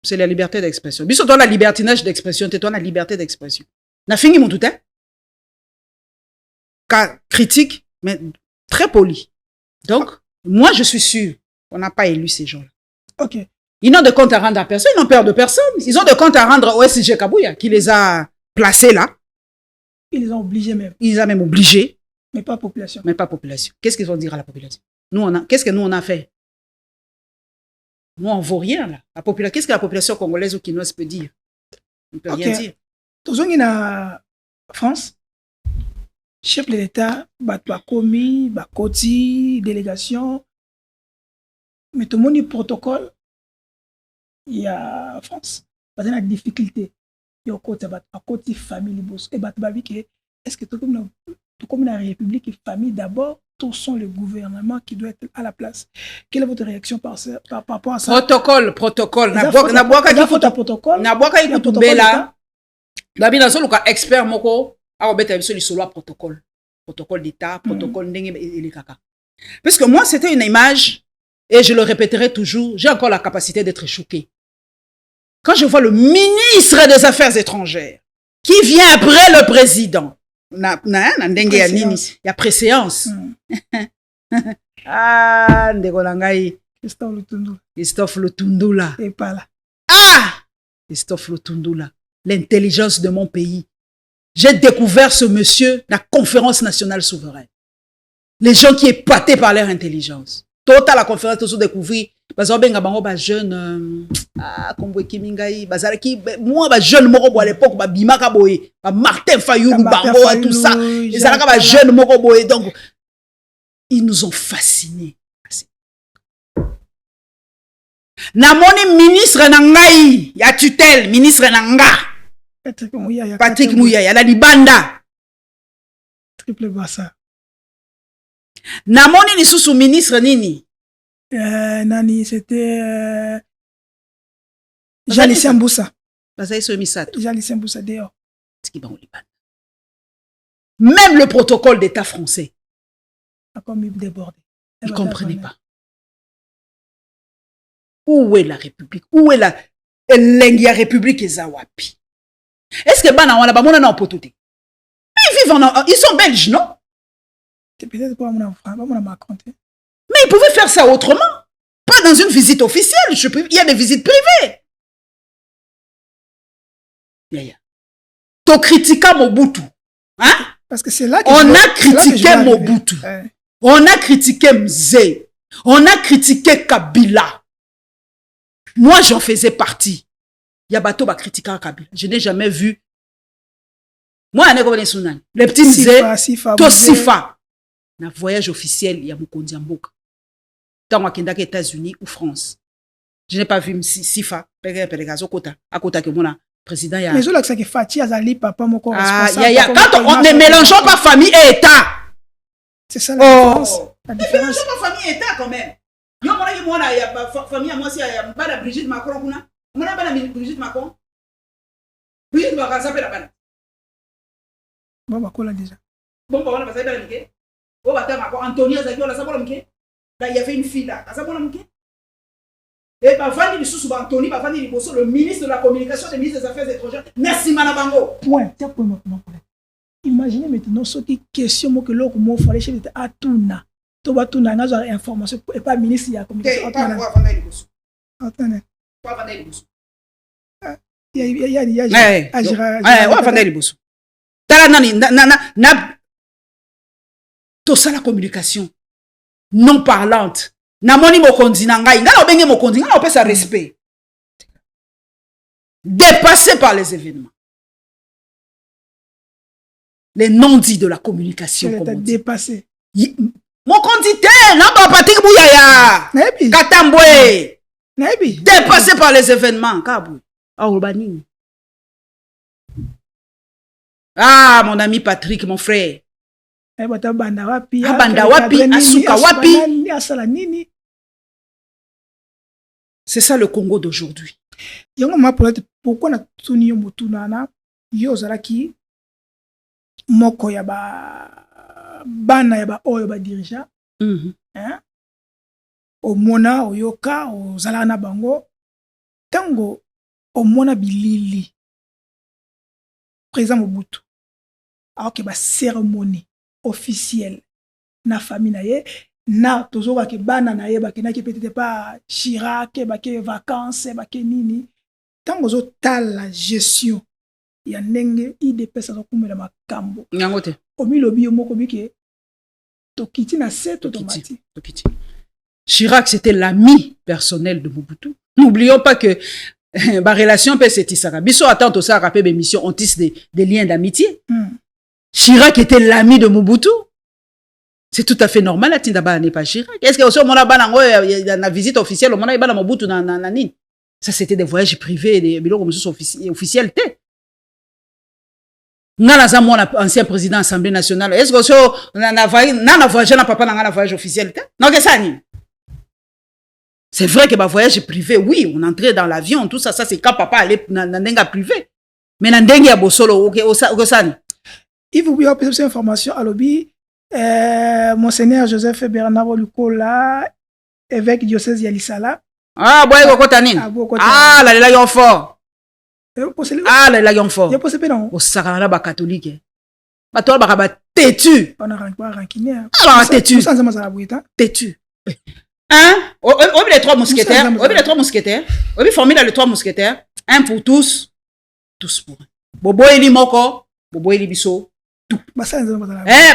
c'est la liberté d'expression biso toi la libertinage d'expression te toi la liberté d'expression na fingi mon tout hein critique, mais très poli. Donc, moi, je suis sûr qu'on n'a pas élu ces gens-là. Ok. Ils n'ont de compte à rendre à personne, ils n'ont peur de personne. Ils ont de compte à rendre au SG Kabouya, qui les a placés là. Ils les ont obligés même. Ils les ont même obligés. Mais pas population. Mais pas population. Qu'est-ce qu'ils vont dire à la population? Qu'est-ce que nous, on a fait? Nous, on ne vaut rien là. Qu'est-ce que la population congolaise ou quinoise peut dire? On ne peut rien dire. Tous ceux qui sont France, chef de l'État, Batouakomi, Bakoti, délégation, mais tout le monde dit protocole, il y a France. Parce qu'il y a des difficultés. Il y a côté famille, et est-ce que tout comme la République et famille d'abord, tous sont le gouvernement qui doit être à la place. Quelle est votre réaction par rapport à ça? Protocole. Protocole. Expert moko. Protocole d'État, protocole et kaka. Parce que moi, c'était une image, et je le répéterai toujours, j'ai encore la capacité d'être choqué. Quand je vois le ministre des Affaires étrangères qui vient après le président, il y a préséance. Ah, Christophe Lutundula. Et pas là. Ah, Christophe Lutundula. L'intelligence de mon pays. J'ai découvert ce monsieur, la conférence nationale souveraine. Les gens qui épatés par leur intelligence. Total la conférence, tous ont découvert. Bazobenga bango ba jeune kombo kimingai bazalaki moi ba jeune moko à l'époque ba bimaka boye ba Martin Fayulu bango tout ça ils alaka ba jeune moko boye donc ils nous ont fascinés. Namoni ministre nangai ya tutelle ministre nanga Patrick Mouyaya la libanda triple bassa. Namoni ni sous ministre nini Nani, c'était Jali Samboussa. Jali Samboussa dehors. Même le protocole d'État français. Comme il débordait. Il ne comprenait pas. Où est la République? Où est la République Ezawapi? Est-ce que ils sont belges, non? C'est peut-être pas mon Macron. Mais ils pouvaient faire ça autrement. Pas dans une visite officielle. Il y a des visites privées. Tu critiques Mobutu. Hein? Parce que c'est là que on a critiqué Mobutu. On a critiqué Mzee. On a critiqué Kabila. Moi, j'en faisais partie. Yabato va critiquer Kabila. Je n'ai jamais vu. Moi, les petits Mzee, Tosifa. Un voyage officiel, il y a Mukondi Mboka. Dans les États-Unis ou France. Je n'ai pas vu Sifa, à côté que mon président. Mais je sais que Fatih Azali, papa, mon corps. Quand on ne mélangeons pas famille et État. C'est ça la différence. La différence. Ne mélangeons pas famille et État quand même. Il y a famille à moi, il y a Brigitte Macron. On a Brigitte Macron. Brigitte Macron, ça fait la balle. Bon, bah, quoi là déjà? Bon, bah, on va faire la balle. Oh, attends, Anthony Azagio, là, ça va il y avait une fille là, ça va et bah, Vanni sous Anthony, bah, Vanni le ministre de la communication, le ministre des Affaires étrangères, merci Manabango. Point. Imaginez maintenant ce qui question que l'autre mot fallait chez Atuna. Toba Tuna, n'a pas information et pas ministre de la communication. Attendez. Il y a tout ça la communication non parlante. Namoni mokondi nangai, ngana obenge mokondi, ngana opesa respect. Dépassé par les événements. Les non-dits de la communication. Dépassé. Mokondi te, namba Patrick Mouyaya. Katambwe. Dépassé par les événements. Kabou. Ah, mon ami Patrick, mon frère. Banda wapi, asuka wapi. C'est ça le Congo d'aujourd'hui. Pourquoi na tuni yo mutunana yo zalaki moko ya bana ya oyo ba dirigeant hein omona oyoka ozala na bango tango omona bilili président Mobutu alors que ba cérémonie officielle na famille na ye na tozoka ke bana na ye bakenaki peut-être pas Chirac bake vacances bake nini tango zo tala gestion ya ndenge IDPS azokumela makambo nyango te omilobi moko bike tokiti na seto tomati tokiti. Chirac c'était l'ami personnel de Mobutu. N'oublions pas que ma relation peut s'étisser. Biso attend tout ça rappel émission on tisse des liens d'amitié. Chirac était l'ami de Mobutu. C'est tout à fait normal la tindaba n'est pas Chirac. Est-ce que aussi on a banango la visite officielle on a bana Mobutu na nini. Ça c'était des voyages privés des biloko officiels té. Ngala za mon ancien président de l'Assemblée nationale. Est-ce que so na voyage na papa na voyage officiel té? Non que ça ni. C'est vrai que ba voyage privé oui, on entrait dans l'avion tout ça c'est quand papa allait na ndenga privé. Mais na ndenga ya bosolo o ça ni. Il vous a cette information à lobby Monseigneur Joseph Bernard Lukola, évêque diocèse Yalisala. Ah, boy, kokota nini? Ah, la yo fort. Ah, là, là, fort. Il y a possible non. Au sakana ba catholique. Ba toi ba ba têtu. On a rankiné. Ah, ba têtu. Ça ça ça buita. Têtu. Hein? Obi les trois mousquetaires. Obi les trois mousquetaires. Obi formule les trois mousquetaires. Un pour tous. Tous pour un. Bobo eli moko. Bobo eli biso. Tout. Ba ça ça ça.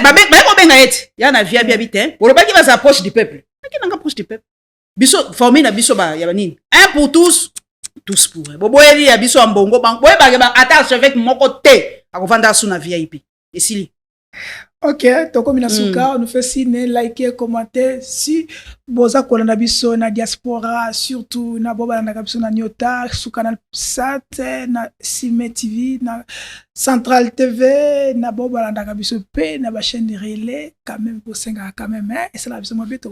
Ba benga et. Ya na via biabité. Pour le ba qui va s'approcher du peuple. Qui n'a approche du peuple. Biso formule na biso ba ya banini. Un pour tous. Tous pour un. Bobo eli ya biso ambongo bang. Boy ba attache avec moko te. Akovanda sous na VIP. Et si ok, toko minasuka, on nous fait signe, liker, commenter. Si boza kolanda biso na diaspora, surtout na boba na biso na Nyota, sur Canal Sat, na Sime TV, na Central TV, na boba na biso pe na ba chaîne de relais, quand même bosenga quand même, hein. Et c'est la biso mo beto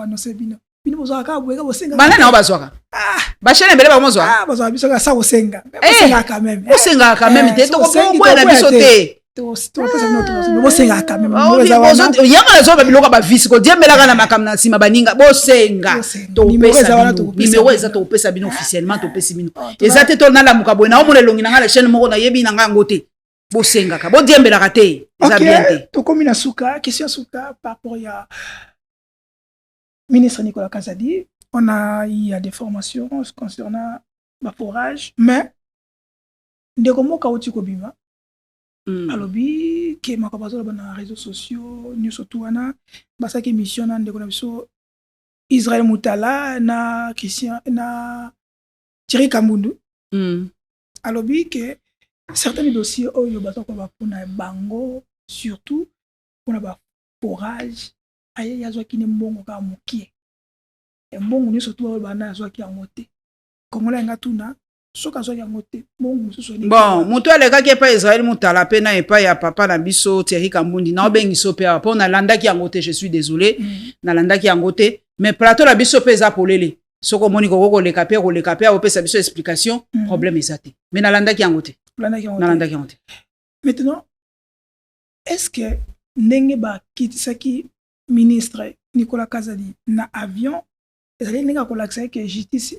annoncer bino. Bino boza ka boega bosenga. Bana na bazwaka. Ah, ba chaîne bele ba mozwa. Ah, boza biso ka sa bosenga. Bosenga quand même. Bosenga quand même, te toko bo na biso te. bosenga quand même yanga na zoba biloko ba visi ko diembelaka na makambo na nsima baninga bosenga numéro eza topesa bino officiellement topesi bino eza te tonalamuka boye naomona elongi na nga la chaîne moko nayebi na nga yango te bosengaka bodiembelaka te eza bien te tokomi na suka question suka par rapport ya ministre Nicolas Kazadi il y a des formations concernant ma forage mais ndeko moka oti kobima alobi ke makabazo na réseaux sociaux nyuso tuana basaki mission na ndeko na biso Israël Moutala na Christian na Thierry Kambundu alobi ke certains dossiers oyo bazako ba pona bango surtout pona ba forage aye yazwaki ne mbongo ka mokie mbongo nyuso tuwa bana yazwaki yangote kongola ngatuna soka zo yango te bon moto alekaki epai Israël Moutala pe na epai ya papa na biso Thierry Kambundi na obengiso pe apo na landaki yango te je suis désolé na landaki yango te mais plateau la biso pe za polele soko moni ko leka pe opesa biso explication problème ezate mais na landaki yango te na landaki yango te maintenant est-ce que ndenge ba kitisaki ministre Nicolas Kazadi na avion ezali ndenge ko laksa que justice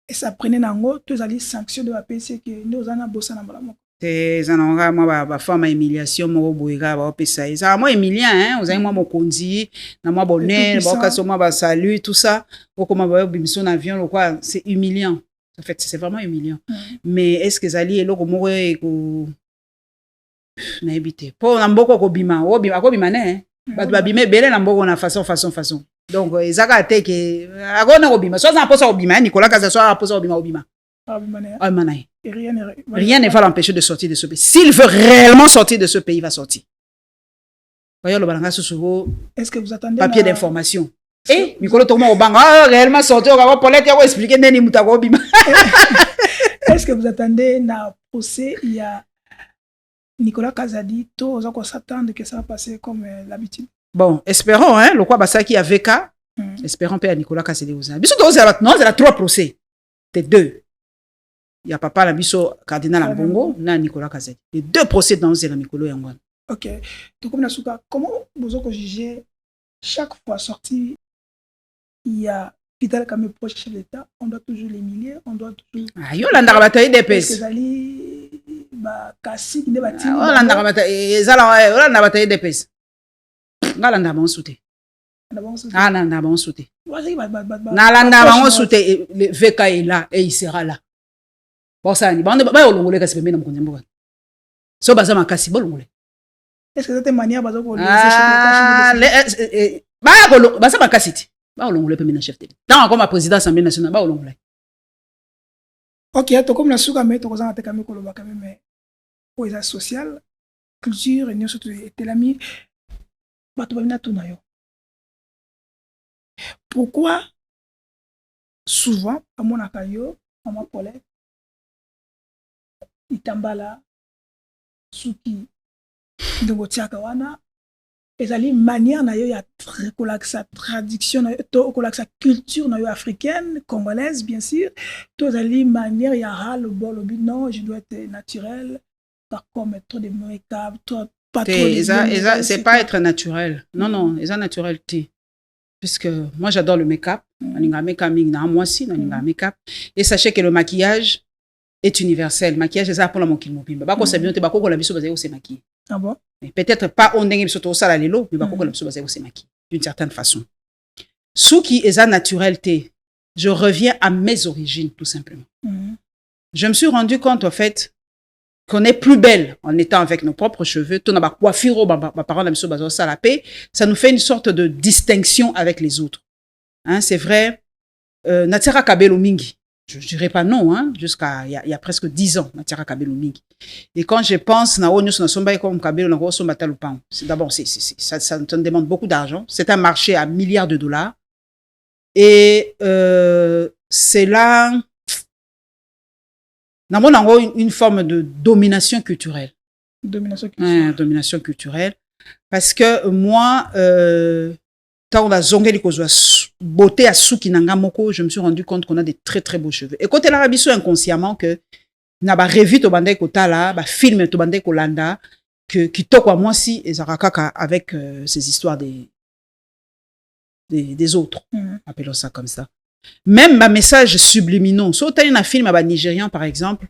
et ça prenait nango tous les sanctions de la PC que nous en a bossé na malamu te zananga moi ba femme humiliation mo boyega ba pesa ça moi humiliant hein vous avez moi mokonzi na moi bonheur ba kaso moi ba salut tout ça comment ba bimiso na avion le quoi c'est humiliant en fait c'est vraiment humiliant mais est-ce que zali eloko mo ko na ebité po na mboko ko bima ko bima ne ba bimé belé na mboko na façon donc ezaka te ke agona obima so za posa obima Nicolas Kazadi so posa obima rien ne va l'empêcher de sortir de ce pays s'il veut réellement sortir de ce pays il va sortir voyons le balanga soso est-ce que vous attendez papier d'information Nicolas Toma obanga réellement sortir on va Paulette ya expliquer neni mutako obima est-ce que vous attendez na procès il y a Nicolas Kazadi to oza ko s'attendre que ça va passer comme l'habitude. Bon, espérons, hein, le quoi basa qui a VK, espérons père Nicolas Kazadi oza. Biso to non, c'est la trois procès. C'est deux. Il y a papa la biso cardinal Mbongo na Nicolas Kazadi. Les deux procès dans la Mikolo Yangwan. OK. Donc comme Nasuka, comment vous avez jugé chaque fois sorti il y a Vital comme proche chef d'État, on doit toujours l'humilier, on doit toujours yo la ndaka bataille des pèses. Ba kasi ne bati. La ndaka bataille ezala la ndaka bataille des pèses. Ngala ndaba on souté. Ah na ndaba on souté. Na la ndaba on souté le VK est là et il sera là. Bon ça ni ba olongole kasi pembeni na mkonzi mboka. So baza makasi bolongole. Est-ce que cette manière baza ko baza makasi ti. Ba olongole pembeni na chef d'État. Tant comme président assemblée nationale ba olongole. OK, to comme na suka mais to kozanga te kamé koloba quand même poésie sociale, culture et nous surtout telami bato babina tuna yo. Pourquoi souvent à mon akayo maman Paulette itambala suki ndongo tiaka wana ezali manière na yo ya kolaksa tradition na to kolaksa culture na yo africaine congolaise bien sûr to ezali manière ya ral bol non je dois être naturel pas comme trop de make-up trop pas trop c'est pas être naturel non c'est naturel puisque moi j'adore le make-up naninga make-up na moi aussi naninga make-up et sachez que le maquillage est universel. Maquillage, c'est pour la mon kilmobimba. Bako sabion te bako ko la biso bazé se maquiller. Ah bon? Mais peut-être pas on dengue biso to sala lelo, mais bako ko la biso bazé se maquiller d'une certaine façon. Souki est naturalité. Je reviens à mes origines tout simplement. Je me suis rendu compte en fait qu'on est plus belle en étant avec nos propres cheveux. Tout n'a pas coiffure, ma parole la biso bazé la paix. Ça nous fait une sorte de distinction avec les autres. Hein, c'est vrai. Natira Kabelo Mingi. Je dirais pas non, hein, jusqu'à il y a presque 10 ans, Natira Kabelo Mingi. Et quand je pense, d'abord, ça te demande beaucoup d'argent. C'est un marché à milliards de dollars. Et c'est là, une forme de domination culturelle. Domination culturelle. Domination culturelle. Parce que moi, quand on a zongé les causes beauté à Souki Nangamoko, je me suis rendu compte qu'on a des très très beaux cheveux. Et côté l'Arabie Saoudite, inconsciemment que n'a pas revu to bandé kota là, ba film to bandé kolanda que qui tokwa moi si et zarakaka avec ces histoires des autres. Appelons ça comme ça. Même ma message subliminaux. So t'as un film à Nigérian par exemple.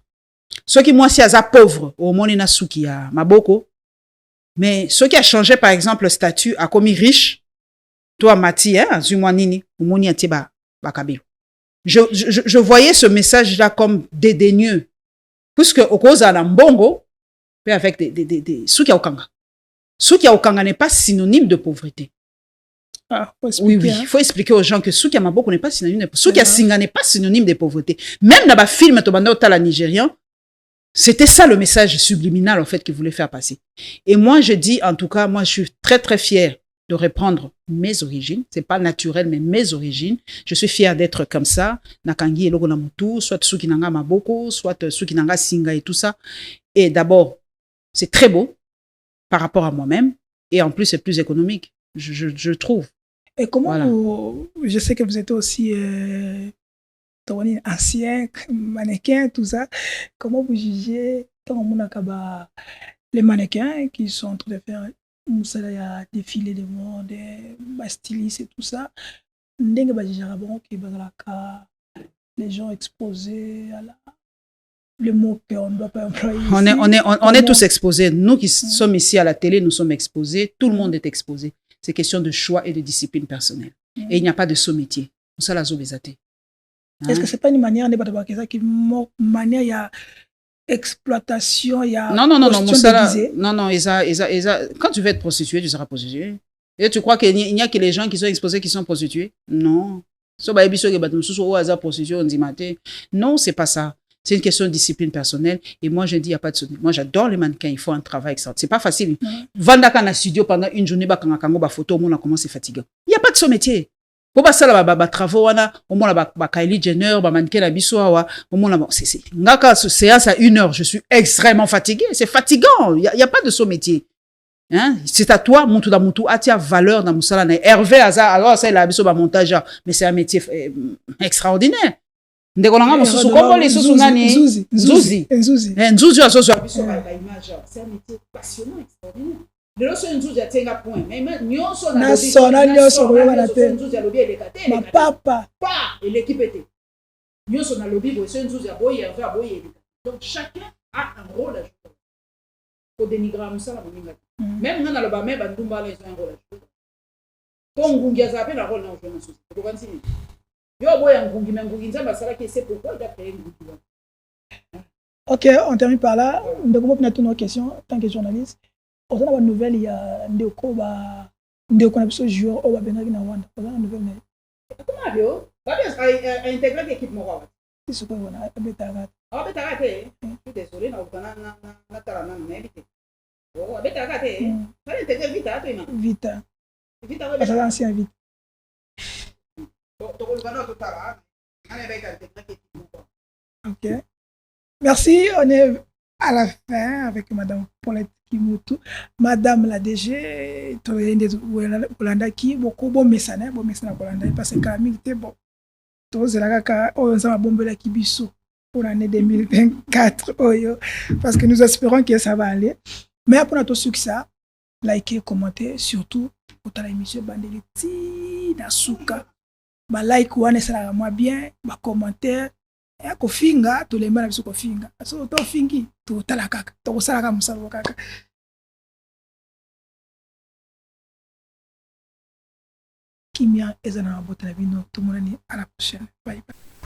Ceux qui moi si aza pauvre au monde na Souki à Maboko. Mais ceux qui a changé par exemple le statut a commis riche. Toi, Mati, hein, je voyais ce message-là comme dédaigneux. Puisque, au cause à l'ambongo, avec des Souki Okanga. Souki Okanga n'est pas synonyme de pauvreté. Ah, faut expliquer, oui, il faut expliquer aux gens que Souki Maboko n'est pas synonyme de pauvreté. Souki Singa n'est pas synonyme de pauvreté. Même dans le film Tobanda Nigérian, c'était ça le message subliminal, en fait, qu'il voulait faire passer. Et moi, je dis, en tout cas, moi, je suis très, très fière de reprendre mes origines. C'est pas naturel, mais mes origines. Je suis fière d'être comme ça. Nakangi Elogo Namutu, soit Sukinanga Maboko, soit Sukinanga Singa et tout ça. Et d'abord, c'est très beau par rapport à moi-même. Et en plus, c'est plus économique, je trouve. Et comment je sais que vous êtes aussi ancien, mannequin, tout ça. Comment vous jugez les mannequins qui sont en train de faire il y a défilé de mode, styliste et tout ça. Les gens exposés à le mot qu'on ne doit pas employer. On est tous exposés. Nous qui sommes ici à la télé, nous sommes exposés. Tout le monde est exposé. C'est question de choix et de discipline personnelle. Et il n'y a pas de saut-métier. Ça, la zobésate. Est-ce que ce n'est pas une manière de manière il y a exploitation, il y a non, quand tu veux être prostituée, tu seras prostituée. Et tu crois qu'il n'y a que les gens qui sont exposés qui sont prostitués? Non. Non, c'est pas ça. C'est une question de discipline personnelle. Et moi, je dis, il n'y a pas de souci. Moi, j'adore les mannequins. Il faut un travail extraordinaire. C'est pas facile. Vandaka na studio pendant une journée, photo, on a commencé fatigant. Il n'y a pas de saut-métier. Pour pas ça là travaux wana au moins là Kylie Jenner mannequin la bisoa au moins là c'est ngaka séance à 1 heure je suis extrêmement fatigué, c'est fatigant, il y a pas de saut métier, hein, c'est à toi mutu da mutu atia valeur dans musala na Hervé Aza alors ça la biso ba montage mais c'est un métier extraordinaire ndeko nanga mususu kombo les susu nani nzuzi aso biso ba image c'est un métier passionnant extraordinaire. Le so nzuzi atenga point mais nyonso na nyonso ma papa pas et l'équipe était nyonso na lobby bo so nzuzi aboye aboye donc chacun a un rôle à jouer pour dénigrer ça la moninga même na loba me bandumba la un rôle à jouer ko ngungi azape na rôle na jouer na société ko continue yo boya ngungi mengungi nzamba sala que c'est pourquoi il a fait ngungi. Ok, on termine par là. Donc on peut poser une question tant que journaliste. On a une nouvelle, il y a Ndeko na biso joueur au Babengaki na Rwanda. On a une nouvelle mais comment yo? Ba bien intégrer l'équipe mo. C'est quoi on a Betara. Ah Betara té. Je suis désolé na tala na mérite. Oh Betara té. Ça intégrer Vita toi non. Vita ouais. Ça ancien Vita. Donc on va dans tala. Allez Betara intégrer l'équipe mo. OK. Merci, on est à la fin avec Madame Paulette Kimutu, Madame la DG, Olanda qui beaucoup bon message Olanda parce que Camille était bon. Tous là on s'en va bomber la Kibiso pour l'année 2024 parce que nous espérons que ça va aller. Mais après notre succès, likez, commentez surtout pour ta émission Bandeliti Nasuka. Ba like one ça moi bien, ba commentaire ya kofinga tolemba na biso kofinga so tofingi totala kaka tokosalaka mosalo kaka kimia eza na mabota na bino tomonani à la prochaine bye bye